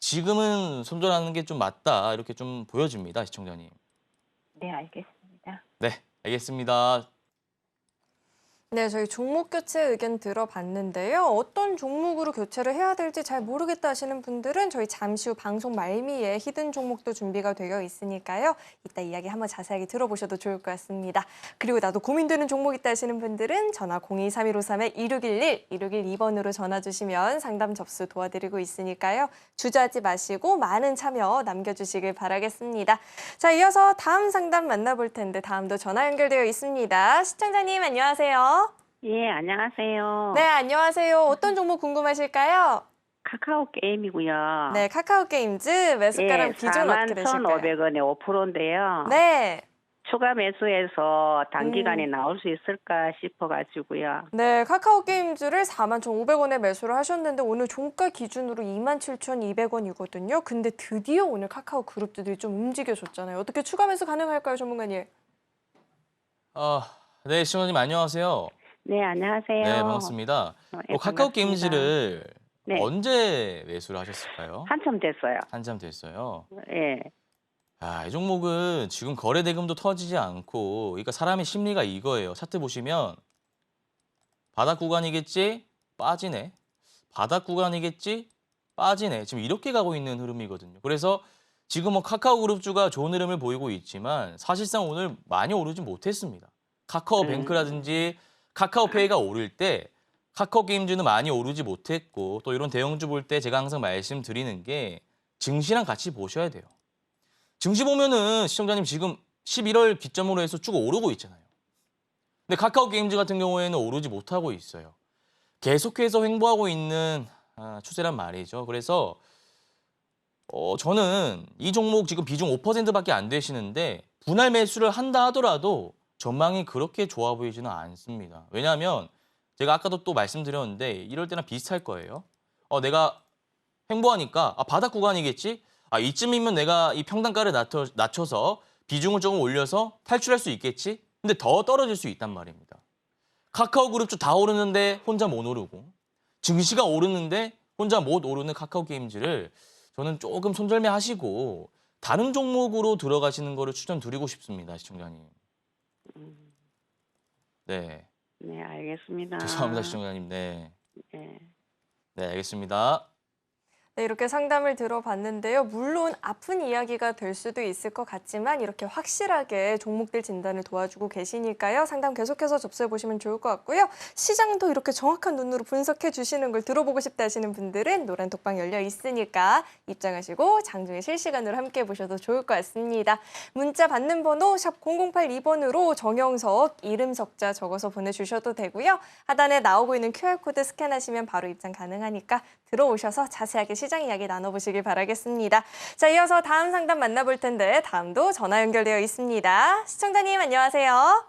Speaker 2: 지금은 손절하는 게 좀 맞다 이렇게 좀 보여집니다, 시청자님.
Speaker 6: 네, 알겠습니다.
Speaker 2: 네, 알겠습니다.
Speaker 3: 네, 저희 종목 교체 의견 들어봤는데요. 어떤 종목으로 교체를 해야 될지 잘 모르겠다 하시는 분들은 저희 잠시 후 방송 말미에 히든 종목도 준비가 되어 있으니까요. 이따 이야기 한번 자세하게 들어보셔도 좋을 것 같습니다. 그리고 나도 고민되는 종목 있다 하시는 분들은 전화 02-3153-2611, 2612번으로 전화 주시면 상담 접수 도와드리고 있으니까요. 주저하지 마시고 많은 참여 남겨주시길 바라겠습니다. 자, 이어서 다음 상담 만나볼 텐데 다음도 전화 연결되어 있습니다. 시청자님 안녕하세요.
Speaker 6: 예, 안녕하세요.
Speaker 3: 네, 안녕하세요. 어떤 종목 궁금하실까요?
Speaker 6: 카카오 게임이고요.
Speaker 3: 네, 카카오 게임즈 매수가랑 비중은 어떻게 되실까요?
Speaker 6: 41,500원에 5%인데요.
Speaker 3: 네.
Speaker 6: 추가 매수해서 단기간에 나올 수 있을까 싶어가지고요.
Speaker 3: 네, 카카오 게임즈를 41,500원에 매수를 하셨는데 오늘 종가 기준으로 27,200원이거든요. 근데 드디어 오늘 카카오 그룹들이 좀 움직여줬잖아요. 어떻게 추가 매수 가능할까요, 전문가님?
Speaker 2: 네, 시청자님 안녕하세요.
Speaker 6: 네, 안녕하세요.
Speaker 2: 네, 반갑습니다.
Speaker 6: 예,
Speaker 2: 카카오
Speaker 6: 반갑습니다.
Speaker 2: 게임즈를
Speaker 6: 네.
Speaker 2: 언제 매수를 하셨을까요?
Speaker 6: 한참 됐어요.
Speaker 2: 한참 됐어요.
Speaker 6: 예.
Speaker 2: 이 종목은 지금 거래 대금도 터지지 않고, 그러니까 사람의 심리가 이거예요. 차트 보시면 바닥 구간이겠지? 빠지네. 바닥 구간이겠지? 빠지네. 지금 이렇게 가고 있는 흐름이거든요. 그래서 지금 뭐 카카오 그룹주가 좋은 흐름을 보이고 있지만 사실상 오늘 많이 오르지 못했습니다. 카카오뱅크라든지 카카오페이가 오를 때 카카오 게임즈는 많이 오르지 못했고 또 이런 대형주 볼 때 제가 항상 말씀드리는 게 증시랑 같이 보셔야 돼요. 증시 보면은 시청자님 지금 11월 기점으로 해서 쭉 오르고 있잖아요. 근데 카카오 게임즈 같은 경우에는 오르지 못하고 있어요. 계속해서 횡보하고 있는 추세란 말이죠. 그래서 저는 이 종목 지금 비중 5%밖에 안 되시는데 분할 매수를 한다 하더라도 전망이 그렇게 좋아 보이지는 않습니다. 왜냐하면 제가 아까도 또 말씀드렸는데 이럴 때랑 비슷할 거예요. 내가 횡보하니까 바닥 구간이겠지? 이쯤이면 내가 이 평단가를 낮춰서 비중을 조금 올려서 탈출할 수 있겠지? 근데 더 떨어질 수 있단 말입니다. 카카오 그룹주 다 오르는데 혼자 못 오르고 증시가 오르는데 혼자 못 오르는 카카오 게임즈를 저는 조금 손절매 하시고 다른 종목으로 들어가시는 거를 추천드리고 싶습니다, 시청자님. 네,
Speaker 6: 네, 알겠습니다.
Speaker 2: 죄송합니다, 시청자님. 네,
Speaker 6: 네.
Speaker 2: 네, 알겠습니다.
Speaker 3: 네, 이렇게 상담을 들어봤는데요. 물론 아픈 이야기가 될 수도 있을 것 같지만 이렇게 확실하게 종목들 진단을 도와주고 계시니까요. 상담 계속해서 접수해 보시면 좋을 것 같고요. 시장도 이렇게 정확한 눈으로 분석해 주시는 걸 들어보고 싶다 하시는 분들은 노란 톡방 열려 있으니까 입장하시고 장중에 실시간으로 함께 보셔도 좋을 것 같습니다. 문자 받는 번호 샵 0082번으로 정영석, 이름 석자 적어서 보내주셔도 되고요. 하단에 나오고 있는 QR코드 스캔하시면 바로 입장 가능하니까 들어오셔서 자세하게 시장 이야기 나눠보시길 바라겠습니다. 자, 이어서 다음 상담 만나볼 텐데 다음도 전화 연결되어 있습니다. 시청자님 안녕하세요.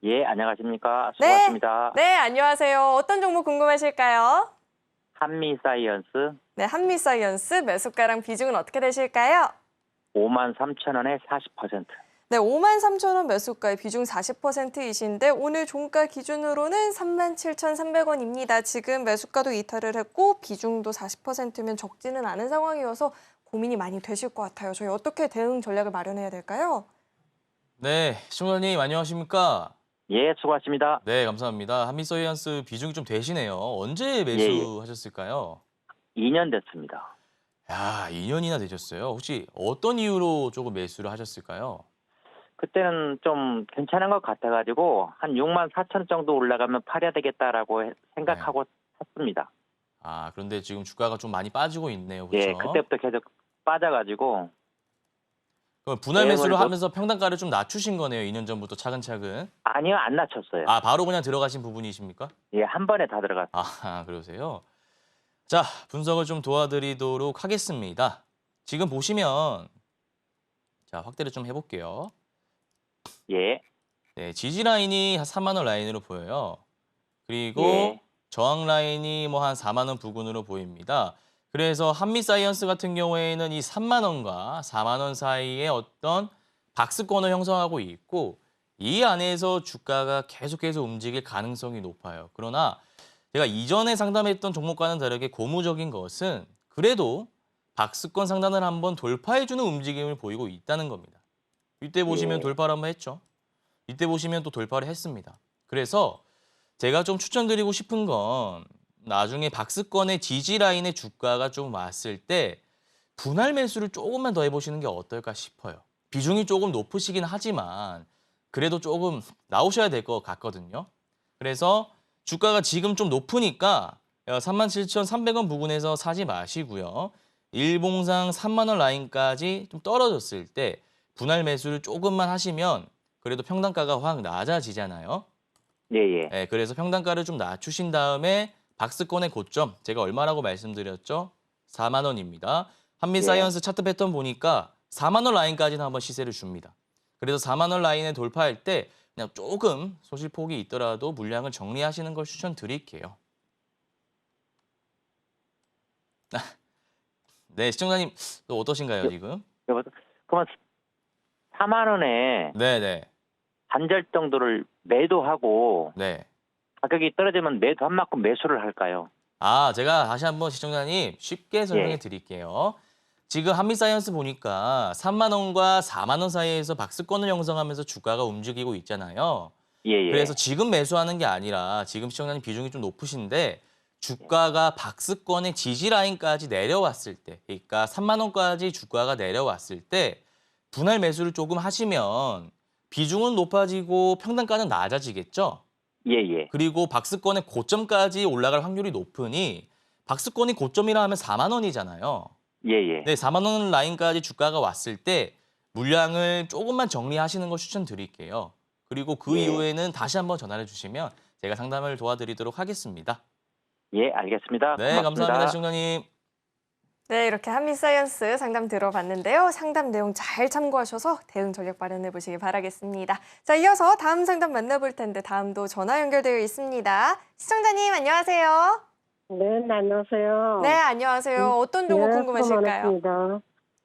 Speaker 7: 예, 안녕하십니까.
Speaker 3: 네.
Speaker 7: 수고하십니다.
Speaker 3: 네, 안녕하세요. 어떤 종목 궁금하실까요?
Speaker 7: 한미사이언스
Speaker 3: 네, 한미사이언스 매수가랑 비중은 어떻게 되실까요?
Speaker 7: 53,000원에 40%.
Speaker 3: 네, 53,000원 매수가의 비중 40%이신데 오늘 종가 기준으로는 37,300원입니다. 지금 매수가도 이탈을 했고 비중도 40%면 적지는 않은 상황이어서 고민이 많이 되실 것 같아요. 저희 어떻게 대응 전략을 마련해야 될까요?
Speaker 2: 네, 시청자님 안녕하십니까?
Speaker 7: 예, 수고하십니다.
Speaker 2: 네, 감사합니다. 한미서이언스 비중이 좀 되시네요. 언제 매수하셨을까요?
Speaker 7: 2년 됐습니다.
Speaker 2: 야, 2년이나 되셨어요. 혹시 어떤 이유로 조금 매수를 하셨을까요?
Speaker 7: 그때는 좀 괜찮은 것 같아가지고 한 64,000원 정도 올라가면 팔아야 되겠다라고 생각하고 샀습니다.
Speaker 2: 아, 그런데 지금 주가가 좀 많이 빠지고 있네요. 그렇죠?
Speaker 7: 예, 그때부터 계속 빠져가지고
Speaker 2: 그럼 분할
Speaker 7: 네,
Speaker 2: 매수를
Speaker 7: 뭐-
Speaker 2: 하면서 평단가를 좀 낮추신 거네요. 2년 전부터 차근차근.
Speaker 7: 아니요, 안 낮췄어요.
Speaker 2: 아, 바로 그냥 들어가신 부분이십니까?
Speaker 7: 예, 한 번에 다 들어갔어요.
Speaker 2: 아, 그러세요? 자, 분석을 좀 도와드리도록 하겠습니다. 지금 보시면 자, 확대를 좀 해볼게요.
Speaker 7: 예,
Speaker 2: 네, 지지 라인이 한 3만 원 라인으로 보여요. 그리고
Speaker 7: 예.
Speaker 2: 저항 라인이 뭐 한 4만 원 부근으로 보입니다. 그래서 한미사이언스 같은 경우에는 이 3만 원과 4만 원 사이에 어떤 박스권을 형성하고 있고 이 안에서 주가가 계속해서 움직일 가능성이 높아요. 그러나 제가 이전에 상담했던 종목과는 다르게 고무적인 것은 그래도 박스권 상단을 한번 돌파해주는 움직임을 보이고 있다는 겁니다. 이때 보시면
Speaker 7: 예.
Speaker 2: 돌파를 한번 했죠. 이때 보시면 또 돌파를 했습니다. 그래서 제가 좀 추천드리고 싶은 건 나중에 박스권의 지지 라인의 주가가 좀 왔을 때 분할 매수를 조금만 더 해보시는 게 어떨까 싶어요. 비중이 조금 높으시긴 하지만 그래도 조금 나오셔야 될 것 같거든요. 그래서 주가가 지금 좀 높으니까 37,300원 부근에서 사지 마시고요. 일봉상 3만 원 라인까지 좀 떨어졌을 때 분할 매수를 조금만 하시면 그래도 평단가가 확 낮아지잖아요.
Speaker 7: 예, 예.
Speaker 2: 네, 그래서 평단가를 좀 낮추신 다음에 박스권의 고점, 제가 얼마라고 말씀드렸죠? 4만 원입니다. 한미사이언스 차트 패턴 보니까 4만 원 라인까지는 한번 시세를 줍니다. 그래서 4만 원 라인에 돌파할 때 그냥 조금 소실폭이 있더라도 물량을 정리하시는 걸 추천드릴게요. 네, 시청자님 또 어떠신가요, 지금?
Speaker 7: 그러면 4만 원에
Speaker 2: 네.
Speaker 7: 반절 정도를 매도하고
Speaker 2: 네.
Speaker 7: 가격이 떨어지면 매도한 만큼 매수를 할까요?
Speaker 2: 아, 제가 다시 한번 시청자님 쉽게 설명해
Speaker 7: 예.
Speaker 2: 드릴게요. 지금 한미사이언스 보니까 3만 원과 4만 원 사이에서 박스권을 형성하면서 주가가 움직이고 있잖아요.
Speaker 7: 예, 예.
Speaker 2: 그래서 지금 매수하는 게 아니라 지금 시청자님 비중이 좀 높으신데 주가가 박스권의 지지 라인까지 내려왔을 때, 그러니까 3만 원까지 주가가 내려왔을 때 분할 매수를 조금 하시면 비중은 높아지고 평단가는 낮아지겠죠?
Speaker 7: 예, 예.
Speaker 2: 그리고 박스권의 고점까지 올라갈 확률이 높으니 박스권이 고점이라 하면 4만 원이잖아요.
Speaker 7: 예, 예.
Speaker 2: 네, 4만 원 라인까지 주가가 왔을 때 물량을 조금만 정리하시는 걸 추천드릴게요. 그리고 그
Speaker 7: 예.
Speaker 2: 이후에는 다시 한번 전화를 주시면 제가 상담을 도와드리도록 하겠습니다.
Speaker 7: 예, 알겠습니다.
Speaker 2: 네,
Speaker 7: 고맙습니다.
Speaker 2: 감사합니다, 시청자님.
Speaker 3: 네, 이렇게 한미사이언스 상담 들어봤는데요. 상담 내용 잘 참고하셔서 대응 전략 마련해 보시기 바라겠습니다. 자, 이어서 다음 상담 만나볼 텐데 다음도 전화 연결되어 있습니다. 시청자님 안녕하세요.
Speaker 8: 네, 안녕하세요.
Speaker 3: 네, 안녕하세요. 어떤 종목
Speaker 8: 네,
Speaker 3: 궁금하실까요?
Speaker 8: 수고 많으십니다.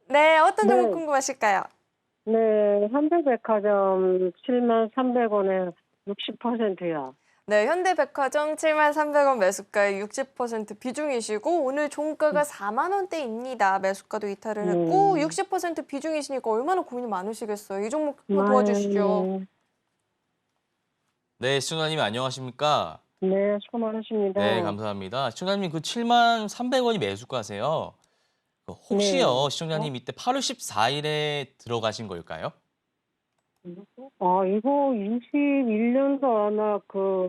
Speaker 3: 네, 어떤 종목
Speaker 8: 네.
Speaker 3: 궁금하실까요?
Speaker 8: 네, 현대백화점 73,300원에 60%요.
Speaker 3: 네, 현대백화점 73,300원 매수가의 60% 비중이시고 오늘 종가가 4만 원대입니다. 매수가도 이탈을 했고 60% 비중이시니까 얼마나 고민이 많으시겠어요. 이 종목 한번 도와주시죠.
Speaker 2: 네, 시청자님 안녕하십니까?
Speaker 8: 네, 수고 많으십니다.
Speaker 2: 네, 감사합니다. 시청자님 그 73,300원이 매수가세요. 혹시요,
Speaker 8: 네.
Speaker 2: 시청자님 이때 8월 14일에 들어가신 걸까요?
Speaker 8: 이거 21년도 아마 그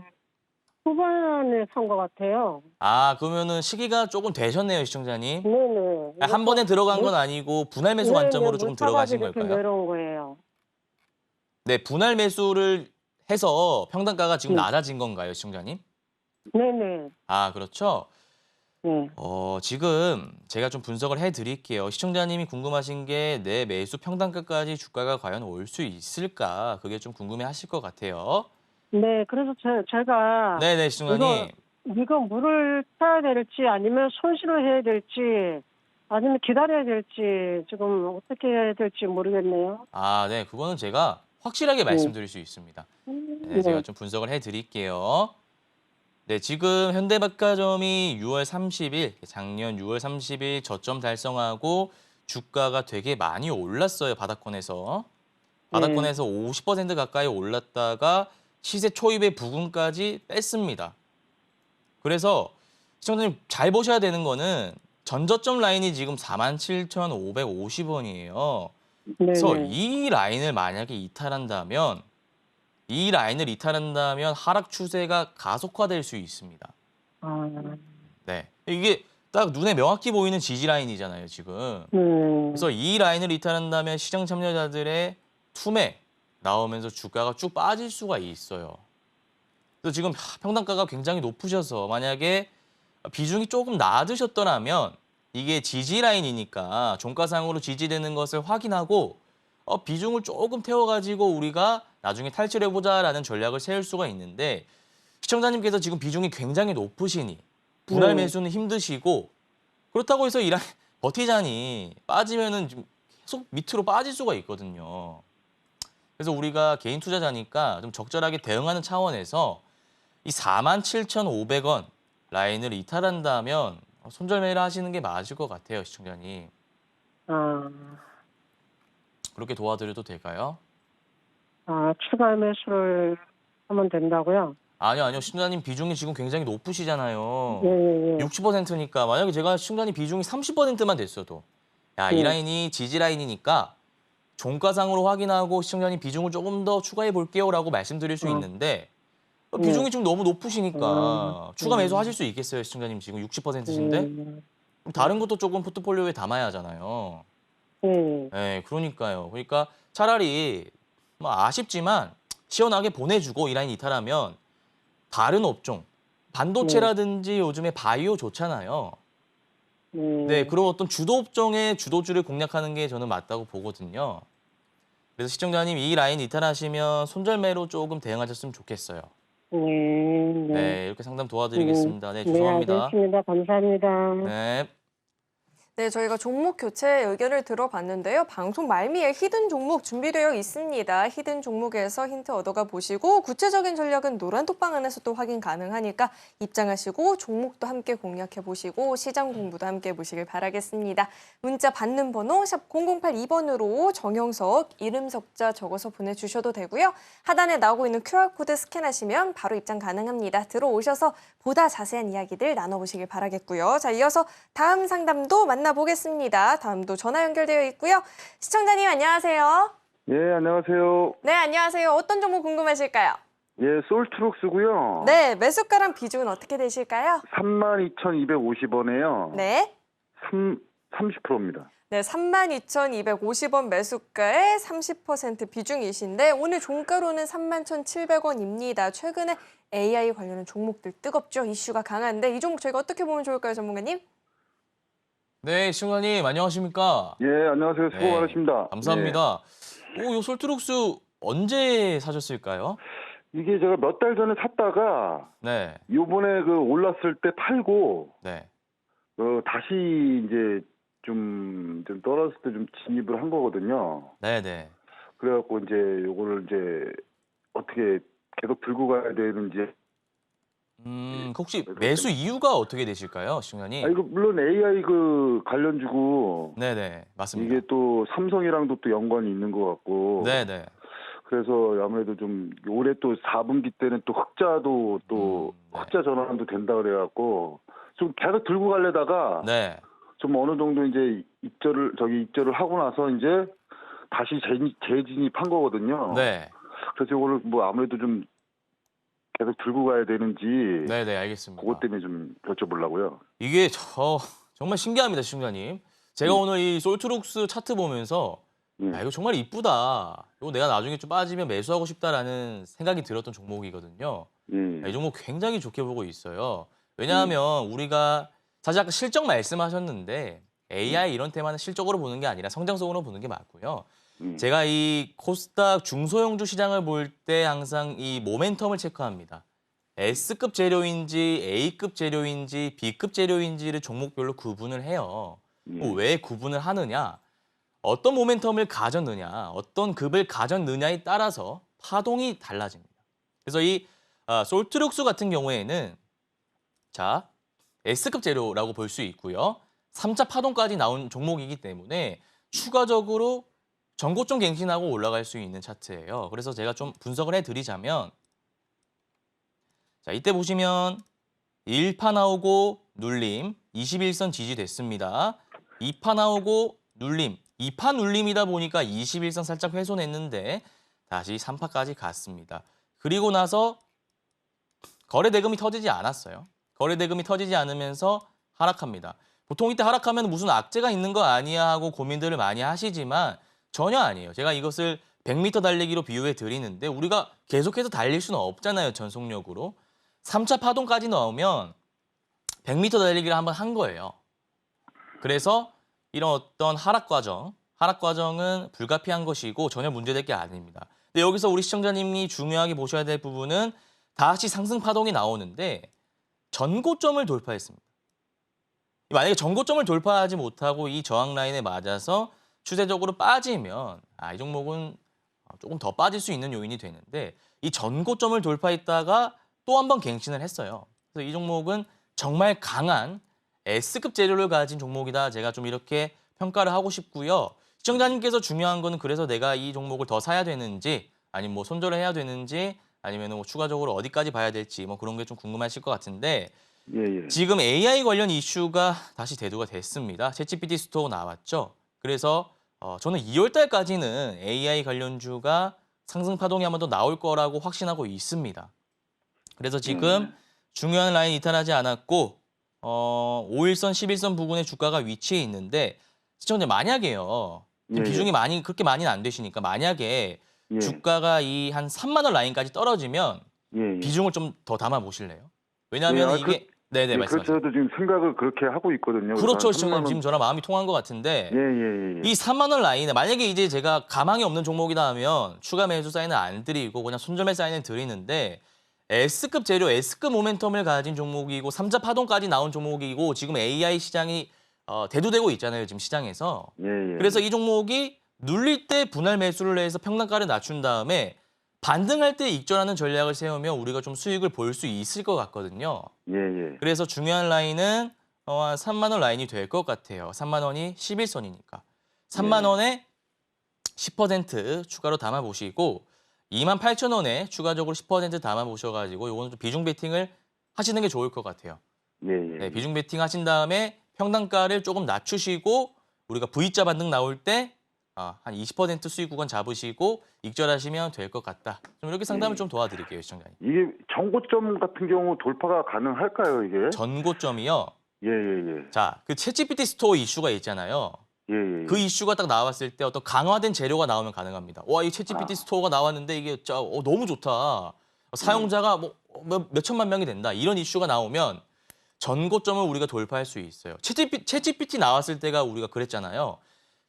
Speaker 8: 후반에 산 것 같아요.
Speaker 2: 아, 그러면은 시기가 조금 되셨네요, 시청자님.
Speaker 8: 네네.
Speaker 2: 한 번에 들어간 건 아니고 분할 매수 관점으로 조금 들어가신
Speaker 8: 이렇게
Speaker 2: 걸까요?
Speaker 8: 내려온 거예요.
Speaker 2: 네, 분할 매수를 해서 평단가가 지금
Speaker 8: 네.
Speaker 2: 낮아진 건가요, 시청자님?
Speaker 8: 네네.
Speaker 2: 아, 그렇죠.
Speaker 8: 네.
Speaker 2: 지금 제가 좀 분석을 해드릴게요. 시청자님이 궁금하신 게 내 매수 평단가까지 주가가 과연 올 수 있을까? 그게 좀 궁금해하실 것 같아요.
Speaker 8: 네, 그래서 제가
Speaker 2: 네네, 시청자님.
Speaker 8: 이거 물을 타야 될지 아니면 손실을 해야 될지 아니면 기다려야 될지 지금 어떻게 해야 될지 모르겠네요.
Speaker 2: 아, 네, 그거는 제가 확실하게 말씀드릴 수 있습니다. 네, 제가 좀 분석을 해드릴게요. 네, 지금 현대백화점이 6월 30일, 작년 6월 30일 저점 달성하고 주가가 되게 많이 올랐어요, 바닥권에서. 바닥권에서 50% 가까이 올랐다가 시세 초입의 부근까지 뺐습니다. 그래서 시청자님 잘 보셔야 되는 거는 전저점 라인이 지금 47,550원이에요. 그래서 이 라인을 만약에 이탈한다면 하락 추세가 가속화될 수 있습니다. 네, 이게 딱 눈에 명확히 보이는 지지 라인이잖아요, 지금. 그래서 이 라인을 이탈한다면 시장 참여자들의 투매 나오면서 주가가 쭉 빠질 수가 있어요. 그래서 지금 평단가가 굉장히 높으셔서 만약에 비중이 조금 낮으셨더라면 이게 지지 라인이니까 종가상으로 지지되는 것을 확인하고 비중을 조금 태워가지고 우리가 나중에 탈출해보자라는 전략을 세울 수가 있는데 시청자님께서 지금 비중이 굉장히 높으시니 분할 매수는 힘드시고 그렇다고 해서 이 라인 버티자니 빠지면은 좀 계속 밑으로 빠질 수가 있거든요. 그래서 우리가 개인 투자자니까 좀 적절하게 대응하는 차원에서 이 47,500원 라인을 이탈한다면 손절매를 하시는 게 맞을 것 같아요, 시청자님. 그렇게 도와드려도 될까요?
Speaker 8: 추가 매수를 하면 된다고요?
Speaker 2: 아니요. 시청자님 비중이 지금 굉장히 높으시잖아요.
Speaker 8: 예.
Speaker 2: 60%니까 만약에 제가 시청자님 비중이 30%만 됐어도 이 라인이 지지 라인이니까 종가상으로 확인하고 시청자님 비중을 조금 더 추가해 볼게요라고 말씀드릴 수 있는데 비중이 지금 너무 높으시니까 추가 매수하실 수 있겠어요, 시청자님 지금 60%신데? 다른 것도 조금 포트폴리오에 담아야 하잖아요. 네, 그러니까요. 그러니까 차라리 아쉽지만 시원하게 보내주고 이 라인 이탈하면 다른 업종, 반도체라든지 요즘에 바이오 좋잖아요. 네, 그런 어떤 주도 업종의 주도주를 공략하는 게 저는 맞다고 보거든요. 그래서 시청자님 이 라인 이탈하시면 손절매로 조금 대응하셨으면 좋겠어요. 네, 이렇게 상담 도와드리겠습니다. 네, 죄송합니다.
Speaker 8: 네, 알겠습니다. 감사합니다.
Speaker 2: 네.
Speaker 3: 네, 저희가 종목 교체 의견을 들어봤는데요. 방송 말미에 히든 종목 준비되어 있습니다. 히든 종목에서 힌트 얻어가 보시고 구체적인 전략은 노란 톡방 안에서도 확인 가능하니까 입장하시고 종목도 함께 공략해 보시고 시장 공부도 함께 보시길 바라겠습니다. 문자 받는 번호 샵 0082번으로 정영석, 이름 석자 적어서 보내주셔도 되고요. 하단에 나오고 있는 QR코드 스캔하시면 바로 입장 가능합니다. 들어오셔서 보다 자세한 이야기들 나눠보시길 바라겠고요. 자, 이어서 다음 상담도 만나보겠습니다. 다음도 전화 연결되어 있고요. 시청자님 안녕하세요.
Speaker 9: 예, 안녕하세요.
Speaker 3: 네, 안녕하세요. 어떤 정보 궁금하실까요?
Speaker 9: 예, 솔트룩스고요.
Speaker 3: 네, 매수가랑 비중은 어떻게 되실까요?
Speaker 9: 32,250원에요.
Speaker 3: 네.
Speaker 9: 30%입니다.
Speaker 3: 네, 32,250원 매수가에 30% 비중이신데 오늘 종가로는 31,700원입니다. 최근에 AI 관련한 종목들 뜨겁죠? 이슈가 강한데 이 종목 저희가 어떻게 보면 좋을까요, 전문가님?
Speaker 2: 네, 시청자님 안녕하십니까?
Speaker 9: 예, 안녕하세요. 수고 많으십니다.
Speaker 2: 감사합니다. 요 솔트룩스 언제 사셨을까요?
Speaker 9: 이게 제가 몇 달 전에 샀다가
Speaker 2: 네.
Speaker 9: 요번에 그 올랐을 때 팔고
Speaker 2: 네.
Speaker 9: 다시 이제 좀 떨어졌을 때 좀 진입을 한 거거든요.
Speaker 2: 네.
Speaker 9: 그래갖고 이제 요거를 이제 어떻게 계속 들고 가야 되는지
Speaker 2: 혹시 매수 이유가 어떻게 되실까요, 시청자님?
Speaker 9: 이거 물론 AI 그 관련주고
Speaker 2: 네네, 맞습니다.
Speaker 9: 이게 또 삼성이랑도 또 연관이 있는 것 같고.
Speaker 2: 네네.
Speaker 9: 그래서 아무래도 좀 올해 또 4분기 때는 또 흑자도 또
Speaker 2: 네.
Speaker 9: 흑자 전환도 된다 그래갖고 좀 계속 들고 가려다가
Speaker 2: 네.
Speaker 9: 좀 어느 정도 이제 입절을 하고 나서 이제 다시 재진입한 거거든요.
Speaker 2: 네.
Speaker 9: 그래서 이거를 뭐 아무래도 좀 계속 들고 가야 되는지
Speaker 2: 네네, 알겠습니다.
Speaker 9: 그것 때문에 좀 여쭤보려고요.
Speaker 2: 이게 정말 신기합니다, 시청자님. 제가 오늘 이 솔트룩스 차트 보면서 이거 정말 이쁘다. 이거 내가 나중에 좀 빠지면 매수하고 싶다라는 생각이 들었던 종목이거든요. 이 종목 굉장히 좋게 보고 있어요. 왜냐하면 우리가 사실 아까 실적 말씀하셨는데 AI 이런 테마는 실적으로 보는 게 아니라 성장성으로 보는 게 맞고요. 제가 이 코스닥 중소형주 시장을 볼 때 항상 이 모멘텀을 체크합니다. S급 재료인지 A급 재료인지 B급 재료인지를 종목별로 구분을 해요. 왜 구분을 하느냐? 어떤 모멘텀을 가졌느냐, 어떤 급을 가졌느냐에 따라서 파동이 달라집니다. 그래서 이 솔트룩스 같은 경우에는 자 S급 재료라고 볼 수 있고요. 3차 파동까지 나온 종목이기 때문에 추가적으로 전고점 갱신하고 올라갈 수 있는 차트예요. 그래서 제가 좀 분석을 해드리자면 자 이때 보시면 1파 나오고 눌림, 21선 지지됐습니다. 2파 나오고 눌림, 2파 눌림이다 보니까 21선 살짝 훼손했는데 다시 3파까지 갔습니다. 그리고 나서 거래대금이 터지지 않았어요. 거래대금이 터지지 않으면서 하락합니다. 보통 이때 하락하면 무슨 악재가 있는 거 아니야 하고 고민들을 많이 하시지만 전혀 아니에요. 제가 이것을 100m 달리기로 비유해 드리는데 우리가 계속해서 달릴 수는 없잖아요. 전속력으로. 3차 파동까지 나오면 100m 달리기를 한번 한 거예요. 그래서 이런 어떤 하락 과정은 불가피한 것이고 전혀 문제될 게 아닙니다. 근데 여기서 우리 시청자님이 중요하게 보셔야 될 부분은 다시 상승 파동이 나오는데 전고점을 돌파했습니다. 만약에 전고점을 돌파하지 못하고 이 저항 라인에 맞아서 추세적으로 빠지면 이 종목은 조금 더 빠질 수 있는 요인이 되는데 이 전고점을 돌파했다가 또 한 번 갱신을 했어요. 그래서 이 종목은 정말 강한 S급 재료를 가진 종목이다. 제가 좀 이렇게 평가를 하고 싶고요. 시청자님께서 중요한 거는 그래서 내가 이 종목을 더 사야 되는지 아니면 뭐 손절을 해야 되는지 아니면 뭐 추가적으로 어디까지 봐야 될지 뭐 그런 게 좀 궁금하실 것 같은데 지금 AI 관련 이슈가 다시 대두가 됐습니다. 챗GPT 스토어 나왔죠. 그래서 저는 2월 달까지는 AI 관련주가 상승 파동이 한 번 더 나올 거라고 확신하고 있습니다. 그래서 지금 중요한 라인 이탈하지 않았고 5일선, 11선 부근에 주가가 위치해 있는데 시청자 만약에요. 비중이 그렇게 많이는 안 되시니까 만약에 주가가 이 한 3만 원 라인까지 떨어지면 비중을 좀 더 담아 보실래요? 왜냐하면 이게 네네 말씀하세요.
Speaker 9: 그렇죠. 저도 지금 생각을 그렇게 하고 있거든요.
Speaker 2: 그렇죠. 시청자님 지금 저랑 마음이 통한 것 같은데 이 3만 원 라인에 만약에 이제 제가 가망이 없는 종목이다 하면 추가 매수 사인은 안 드리고 그냥 손절매 사인을 드리는데 S급 재료, S급 모멘텀을 가진 종목이고 3차 파동까지 나온 종목이고 지금 AI 시장이 대두되고 있잖아요. 지금 시장에서. 그래서 이 종목이 눌릴 때 분할 매수를 해서 평단가를 낮춘 다음에 반등할 때 익절하는 전략을 세우면 우리가 좀 수익을 볼 수 있을 것 같거든요. 그래서 중요한 라인은 3만 원 라인이 될 것 같아요. 3만 원이 11선이니까. 3만 원에 10% 추가로 담아보시고 28,000원에 추가적으로 10% 담아보셔가지고 이거는 좀 비중 베팅을 하시는 게 좋을 것 같아요. 네, 비중 베팅 하신 다음에 평단가를 조금 낮추시고 우리가 V자 반등 나올 때 한 20% 수익 구간 잡으시고 익절하시면 될 것 같다. 좀 이렇게 상담을 좀 도와드릴게요, 시청자님.
Speaker 9: 이게 전고점 같은 경우 돌파가 가능할까요, 이게?
Speaker 2: 전고점이요? 자, 그 챗GPT 스토어 이슈가 있잖아요. 그 이슈가 딱 나왔을 때 어떤 강화된 재료가 나오면 가능합니다. 와, 이 챗GPT 스토어가 나왔는데 이게 너무 좋다. 사용자가 뭐 몇 천만 명이 된다. 이런 이슈가 나오면 전고점을 우리가 돌파할 수 있어요. 챗GPT 나왔을 때가 우리가 그랬잖아요.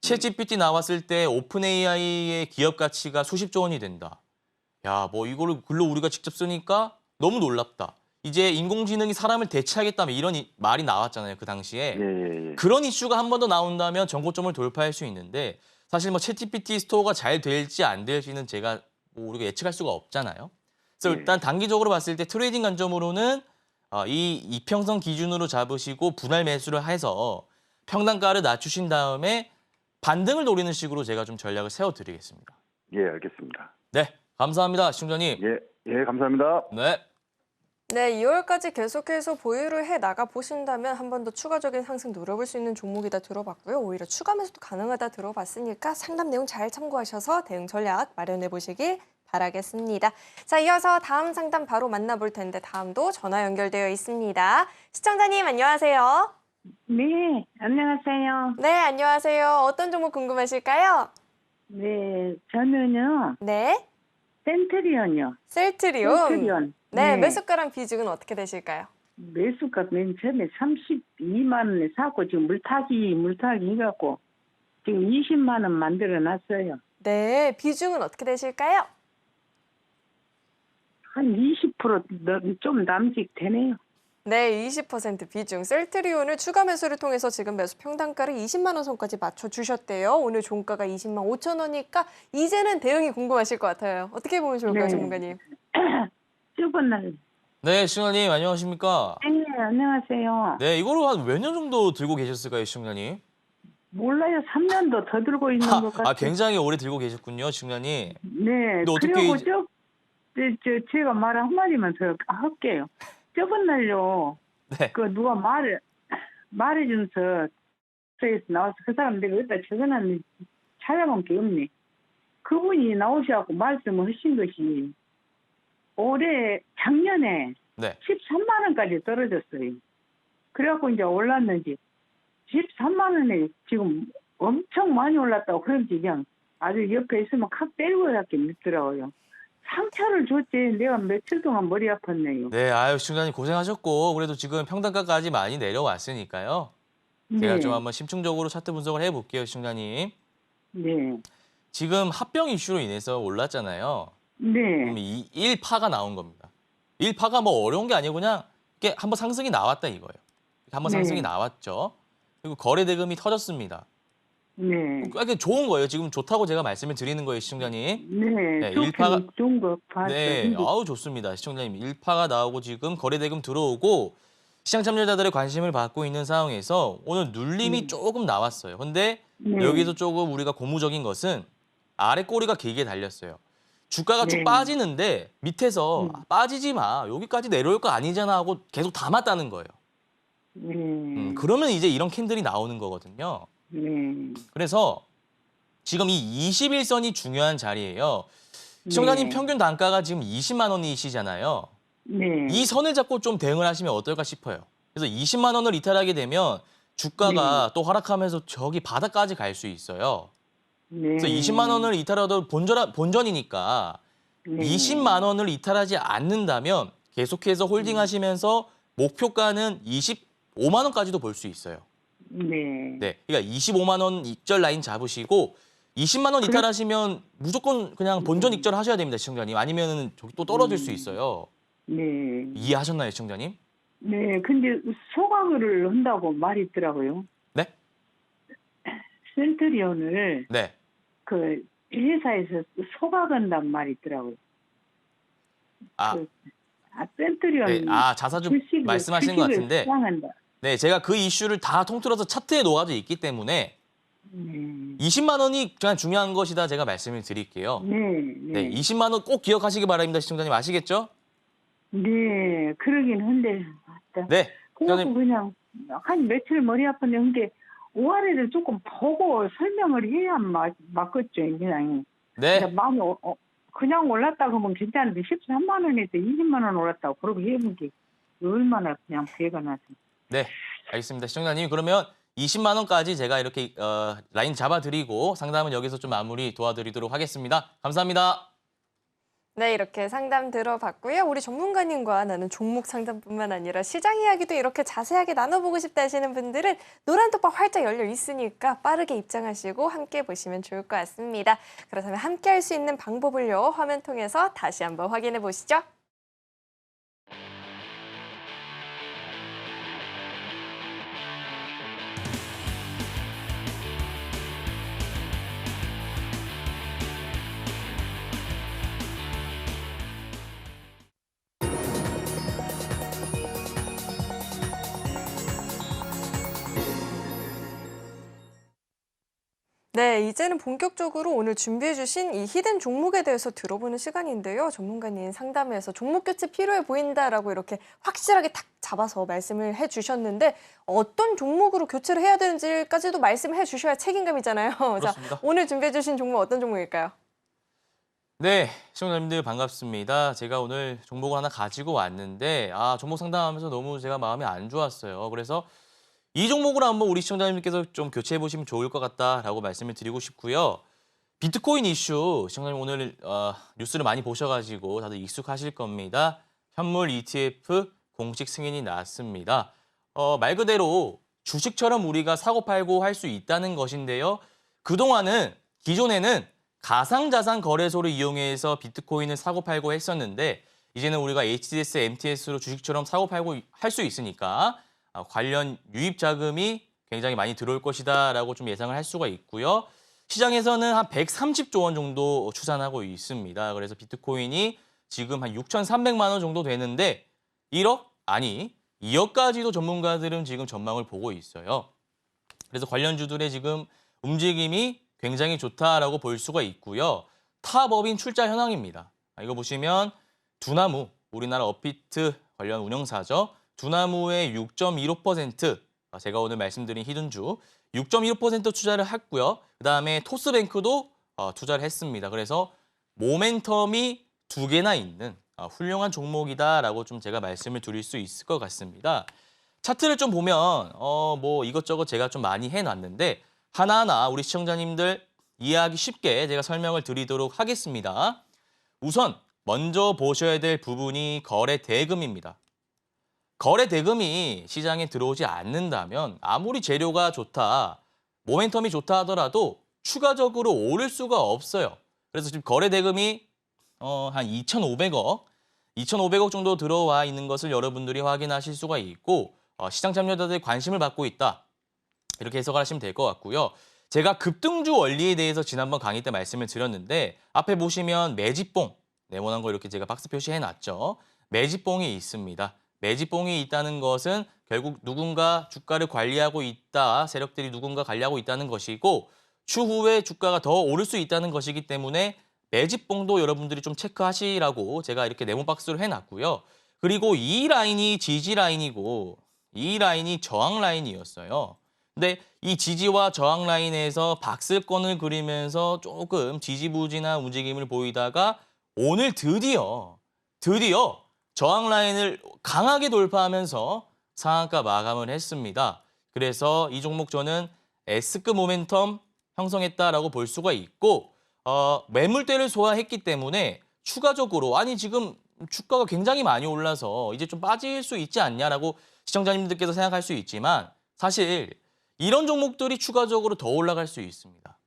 Speaker 2: 챗GPT 나왔을 때 오픈 AI의 기업 가치가 수십조 원이 된다. 야, 뭐 이거를 글로 우리가 직접 쓰니까 너무 놀랍다. 이제 인공지능이 사람을 대체하겠다면 이런 말이 나왔잖아요. 그 당시에. 그런 이슈가 한 번 더 나온다면 전고점을 돌파할 수 있는데 사실 뭐 챗GPT 스토어가 잘 될지 안 될지는 제가 뭐 우리가 예측할 수가 없잖아요. 그래서 일단 단기적으로 봤을 때 트레이딩 관점으로는 이 이평선 기준으로 잡으시고 분할 매수를 해서 평단가를 낮추신 다음에 반등을 노리는 식으로 제가 좀 전략을 세워드리겠습니다.
Speaker 9: 예, 알겠습니다.
Speaker 2: 네, 감사합니다, 시청자님.
Speaker 9: 예, 감사합니다.
Speaker 2: 네.
Speaker 3: 네, 2월까지 계속해서 보유를 해 나가 보신다면 한 번 더 추가적인 상승 노려볼 수 있는 종목이다 들어봤고요. 오히려 추가 매수도 가능하다 들어봤으니까 상담 내용 잘 참고하셔서 대응 전략 마련해 보시길 바라겠습니다. 자, 이어서 다음 상담 바로 만나볼 텐데 다음도 전화 연결되어 있습니다. 시청자님 안녕하세요.
Speaker 6: 네, 안녕하세요.
Speaker 3: 네, 안녕하세요. 어떤 종목 궁금하실까요?
Speaker 6: 네, 저는요,
Speaker 3: 네,
Speaker 6: 센트리온이요.
Speaker 3: 셀트리온.
Speaker 6: 센트리온.
Speaker 3: 네, 매수가랑 비중은 어떻게 되실까요?
Speaker 6: 매수가 맨 처음에 32만 원에 사고 지금 물타기 해갖고 지금 20만 원 만들어놨어요.
Speaker 3: 네, 비중은 어떻게 되실까요?
Speaker 6: 한 20%좀 남짓 되네요.
Speaker 3: 네, 20% 비중 셀트리온을 추가 매수를 통해서 지금 매수 평단가를 20만 원 선까지 맞춰주셨대요. 오늘 종가가 20만 5천 원이니까 이제는 대응이 궁금하실 것 같아요. 어떻게 보면 좋을까요,
Speaker 6: 네.
Speaker 3: 전문가님?
Speaker 6: 저번 날.
Speaker 2: 네, 시청자님 안녕하십니까?
Speaker 6: 네, 안녕하세요.
Speaker 2: 네, 이거를 한 몇 년 정도 들고 계셨을까요, 시청자님?
Speaker 6: 몰라요. 3년도 더 들고 있는 것 같아요.
Speaker 2: 굉장히 오래 들고 계셨군요, 시청자님.
Speaker 6: 네.
Speaker 2: 근데 어떻게
Speaker 6: 그리고
Speaker 2: 이제-
Speaker 6: 제가 말 한마디만 더 할게요. 저번 날요.
Speaker 2: 네.
Speaker 6: 그 누가 말해주면서 저에서 나와서 그 사람 내가 여기다 적어놨는데 찾아본 게 없네. 그분이 나오셔갖고 말씀을 하신 것이 작년에
Speaker 2: 네.
Speaker 6: 13만 원까지 떨어졌어요. 그래갖고 이제 올랐는지 13만 원에 지금 엄청 많이 올랐다고 그런지 그냥 아주 옆에 있으면 칵 때리고 밖에 믿더라고요. 상처를 줬지 내가 며칠 동안 머리 아팠네요.
Speaker 2: 네, 아유, 시청자님 고생하셨고 그래도 지금 평단가까지 많이 내려왔으니까요. 제가
Speaker 6: 네.
Speaker 2: 좀 한번 심층적으로 차트 분석을 해볼게요, 시청자님.
Speaker 6: 네.
Speaker 2: 지금 합병 이슈로 인해서 올랐잖아요.
Speaker 6: 네.
Speaker 2: 그럼 이 1파가 나온 겁니다. 1파가 뭐 어려운 게 아니고 그냥 이게 한번 상승이 나왔다 이거예요. 한번
Speaker 6: 네.
Speaker 2: 상승이 나왔죠. 그리고 거래 대금이 터졌습니다.
Speaker 6: 네.
Speaker 2: 이게 좋은 거예요. 지금 좋다고 제가 말씀을 드리는 거예요, 시청자님.
Speaker 6: 네.
Speaker 2: 네,
Speaker 6: 좋긴
Speaker 2: 일파가-
Speaker 6: 좋은 거 봤어요.
Speaker 2: 네,
Speaker 6: 근데
Speaker 2: 아우 좋습니다. 시청자님 1파가 나오고 지금 거래 대금 들어오고 시장 참여자들의 관심을 받고 있는 상황에서 오늘 눌림이 조금 나왔어요. 근데
Speaker 6: 네.
Speaker 2: 여기서 조금 우리가 고무적인 것은 아래 꼬리가 길게 달렸어요. 주가가 쭉
Speaker 6: 네.
Speaker 2: 빠지는데 밑에서 빠지지 마. 여기까지 내려올 거 아니잖아 하고 계속 담았다는 거예요.
Speaker 6: 네.
Speaker 2: 그러면 이제 이런 캔들이 나오는 거거든요.
Speaker 6: 네.
Speaker 2: 그래서 지금 이 21선이 중요한 자리예요. 시청자님
Speaker 6: 네.
Speaker 2: 평균 단가가 지금 20만 원이시잖아요.
Speaker 6: 네.
Speaker 2: 이 선을 잡고 좀 대응을 하시면 어떨까 싶어요. 그래서 20만 원을 이탈하게 되면 주가가 또 하락하면서 저기 바닥까지 갈 수 있어요.
Speaker 6: 네.
Speaker 2: 그래서 20만 원을 이탈하도 본전이니까
Speaker 6: 네.
Speaker 2: 20만 원을 이탈하지 않는다면 계속해서 홀딩하시면서 목표가는 25만 원까지도 볼 수 있어요.
Speaker 6: 네.
Speaker 2: 네, 그러니까 25만 원 익절 라인 잡으시고 20만 원 이탈하시면 무조건 그냥 본전 익절 하셔야 됩니다, 시청자님. 아니면은 저기 또 떨어질 수 있어요.
Speaker 6: 네.
Speaker 2: 이해하셨나요, 시청자님?
Speaker 6: 네. 근데 소각을 한다고 말이 있더라고요.
Speaker 2: 네?
Speaker 6: 센트리온을
Speaker 2: 네.
Speaker 6: 그 회사에서 소각한단 말이 있더라고요.
Speaker 2: 아,
Speaker 6: 센트리온
Speaker 2: 네. 자사주 말씀하시는 것 같은데.
Speaker 6: 수강한다.
Speaker 2: 네, 제가 그 이슈를 다 통틀어서 차트에 녹아져 있기 때문에 20만 원이 그냥 중요한 것이다 제가 말씀을 드릴게요.
Speaker 6: 네.
Speaker 2: 네, 20만 원 꼭 기억하시기 바랍니다, 시청자님. 아시겠죠?
Speaker 6: 네. 그러긴 한데. 맞다.
Speaker 2: 네.
Speaker 6: 그래서
Speaker 2: 시청자님,
Speaker 6: 그냥 한 며칠 머리 아팠는데 근데 ORL을 조금 보고 설명을 해야 맞겠죠, 그냥.
Speaker 2: 네.
Speaker 6: 마음이 그냥 올랐다 그러면 괜찮은데 13만 원에서 20만 원 올랐다고 그렇게 해본 게 얼마나 그냥 배가 나서.
Speaker 2: 네, 알겠습니다. 시청자님, 그러면 20만 원까지 제가 이렇게 라인 잡아드리고 상담은 여기서 좀 마무리 도와드리도록 하겠습니다. 감사합니다.
Speaker 3: 네, 이렇게 상담 들어봤고요. 우리 전문가님과 나는 종목 상담뿐만 아니라 시장 이야기도 이렇게 자세하게 나눠보고 싶다 하시는 분들은 노란 톡방 활짝 열려 있으니까 빠르게 입장하시고 함께 보시면 좋을 것 같습니다. 그렇다면 함께 할 수 있는 방법을요. 화면 통해서 다시 한번 확인해 보시죠. 네, 이제는 본격적으로 오늘 준비해주신 이 히든 종목에 대해서 들어보는 시간인데요. 전문가님 상담에서 종목 교체 필요해 보인다라고 이렇게 확실하게 탁 잡아서 말씀을 해주셨는데 어떤 종목으로 교체를 해야 되는지까지도 말씀해 주셔야 책임감이잖아요.
Speaker 2: 그렇습니다.
Speaker 3: 자, 오늘 준비해주신 종목 어떤 종목일까요?
Speaker 2: 네, 시청자님들 반갑습니다. 제가 오늘 종목을 하나 가지고 왔는데 종목 상담하면서 너무 제가 마음이 안 좋았어요. 그래서 이 종목으로 한번 우리 시청자님께서 좀 교체해 보시면 좋을 것 같다라고 말씀을 드리고 싶고요. 비트코인 이슈 시청자님 오늘 뉴스를 많이 보셔가지고 다들 익숙하실 겁니다. 현물 ETF 공식 승인이 났습니다. 말 그대로 주식처럼 우리가 사고 팔고 할 수 있다는 것인데요. 그동안은 기존에는 가상자산 거래소를 이용해서 비트코인을 사고 팔고 했었는데 이제는 우리가 HTS, MTS로 주식처럼 사고 팔고 할 수 있으니까 관련 유입 자금이 굉장히 많이 들어올 것이다라고 좀 예상을 할 수가 있고요. 시장에서는 한 130조 원 정도 추산하고 있습니다. 그래서 비트코인이 지금 한 6,300만 원 정도 되는데 1억? 아니 2억까지도 전문가들은 지금 전망을 보고 있어요. 그래서 관련주들의 지금 움직임이 굉장히 좋다라고 볼 수가 있고요. 탑업인 출자 현황입니다. 이거 보시면 두나무, 우리나라 업비트 관련 운영사죠. 두나무의 6.15%, 제가 오늘 말씀드린 히든주 6.15% 투자를 했고요. 그다음에 토스뱅크도 투자를 했습니다. 그래서 모멘텀이 두 개나 있는 훌륭한 종목이다라고 좀 제가 말씀을 드릴 수 있을 것 같습니다. 차트를 좀 보면 뭐 이것저것 제가 좀 많이 해놨는데 하나하나 우리 시청자님들 이해하기 쉽게 제가 설명을 드리도록 하겠습니다. 우선 먼저 보셔야 될 부분이 거래 대금입니다. 거래 대금이 시장에 들어오지 않는다면 아무리 재료가 좋다, 모멘텀이 좋다 하더라도 추가적으로 오를 수가 없어요. 그래서 지금 거래 대금이 한 2,500억 정도 들어와 있는 것을 여러분들이 확인하실 수가 있고 시장 참여자들의 관심을 받고 있다. 이렇게 해석을 하시면 될 것 같고요. 제가 급등주 원리에 대해서 지난번 강의 때 말씀을 드렸는데 앞에 보시면 매집봉, 네모난 거 이렇게 제가 박스 표시해놨죠. 매집봉이 있습니다. 매집봉이 있다는 것은 결국 누군가 주가를 관리하고 있다, 세력들이 누군가 관리하고 있다는 것이고 추후에 주가가 더 오를 수 있다는 것이기 때문에 매집봉도 여러분들이 좀 체크하시라고 제가 이렇게 네모 박스로 해놨고요. 그리고 이 라인이 지지 라인이고 이 라인이 저항 라인이었어요. 근데 이 지지와 저항 라인에서 박스권을 그리면서 조금 지지부진한 움직임을 보이다가 오늘 드디어 저항 라인을 강하게 돌파하면서 상한가 마감을 했습니다. 그래서 이 종목 저는 S급 모멘텀 형성했다라고 볼 수가 있고 매물대를 소화했기 때문에 추가적으로 지금 주가가 굉장히 많이 올라서 이제 좀 빠질 수 있지 않냐라고 시청자님들께서 생각할 수 있지만 사실 이런 종목들이 추가적으로 더 올라갈 수 있습니다.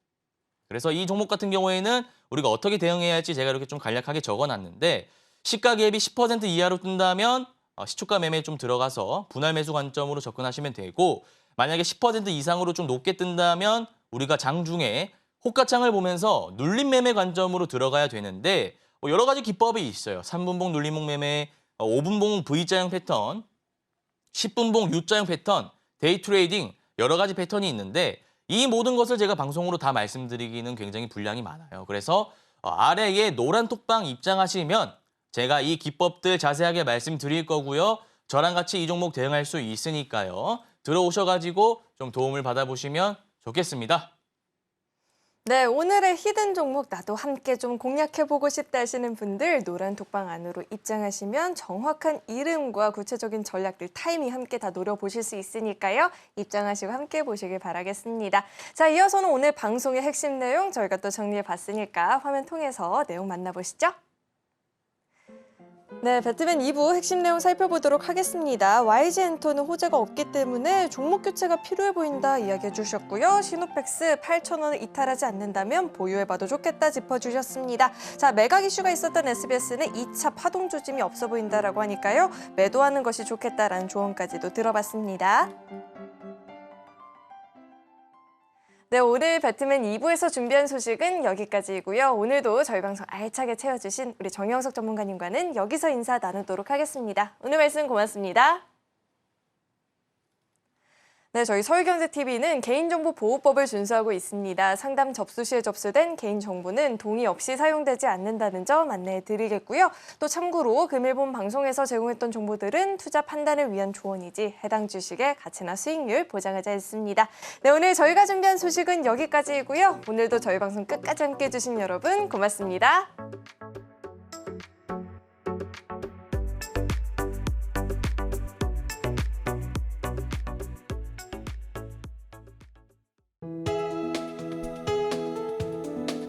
Speaker 2: 그래서 이 종목 같은 경우에는 우리가 어떻게 대응해야 할지 제가 이렇게 좀 간략하게 적어놨는데 시가 갭이 10% 이하로 뜬다면 시초가 매매에 좀 들어가서 분할 매수 관점으로 접근하시면 되고 만약에 10% 이상으로 좀 높게 뜬다면 우리가 장중에 호가창을 보면서 눌림 매매 관점으로 들어가야 되는데 여러 가지 기법이 있어요. 3분봉 눌림목 매매, 5분봉 V자형 패턴, 10분봉 U자형 패턴, 데이 트레이딩 여러 가지 패턴이 있는데 이 모든 것을 제가 방송으로 다 말씀드리기는 굉장히 분량이 많아요. 그래서 아래에 노란 톡방 입장하시면 제가 이 기법들 자세하게 말씀드릴 거고요. 저랑 같이 이 종목 대응할 수 있으니까요. 들어오셔가지고 좀 도움을 받아보시면 좋겠습니다.
Speaker 3: 네, 오늘의 히든 종목 나도 함께 좀 공략해보고 싶다 하시는 분들 노란 톡방 안으로 입장하시면 정확한 이름과 구체적인 전략들, 타이밍 함께 다 노려보실 수 있으니까요. 입장하시고 함께 보시길 바라겠습니다. 자, 이어서는 오늘 방송의 핵심 내용 저희가 또 정리해봤으니까 화면 통해서 내용 만나보시죠. 네, 배트맨 2부 핵심 내용 살펴보도록 하겠습니다. YG엔터는 호재가 없기 때문에 종목 교체가 필요해 보인다 이야기해 주셨고요. 시노펙스 8,000원을 이탈하지 않는다면 보유해봐도 좋겠다 짚어주셨습니다. 자, 매각 이슈가 있었던 SBS는 2차 파동 조짐이 없어 보인다라고 하니까요. 매도하는 것이 좋겠다라는 조언까지도 들어봤습니다. 네, 오늘 배트맨 2부에서 준비한 소식은 여기까지이고요. 오늘도 저희 방송 알차게 채워주신 우리 정영석 전문가님과는 여기서 인사 나누도록 하겠습니다. 오늘 말씀 고맙습니다. 네, 저희 서울경제TV는 개인정보보호법을 준수하고 있습니다. 상담 접수 시에 접수된 개인정보는 동의 없이 사용되지 않는다는 점 안내해 드리겠고요. 또 참고로 금일본 방송에서 제공했던 정보들은 투자 판단을 위한 조언이지 해당 주식의 가치나 수익률 보장하지 않습니다. 네, 오늘 저희가 준비한 소식은 여기까지이고요. 오늘도 저희 방송 끝까지 함께해 주신 여러분 고맙습니다.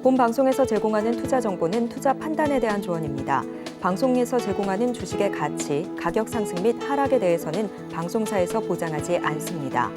Speaker 1: 본 방송에서 제공하는 투자 정보는 투자 판단에 대한 조언입니다. 방송에서 제공하는 주식의 가치, 가격 상승 및 하락에 대해서는 방송사에서 보장하지 않습니다.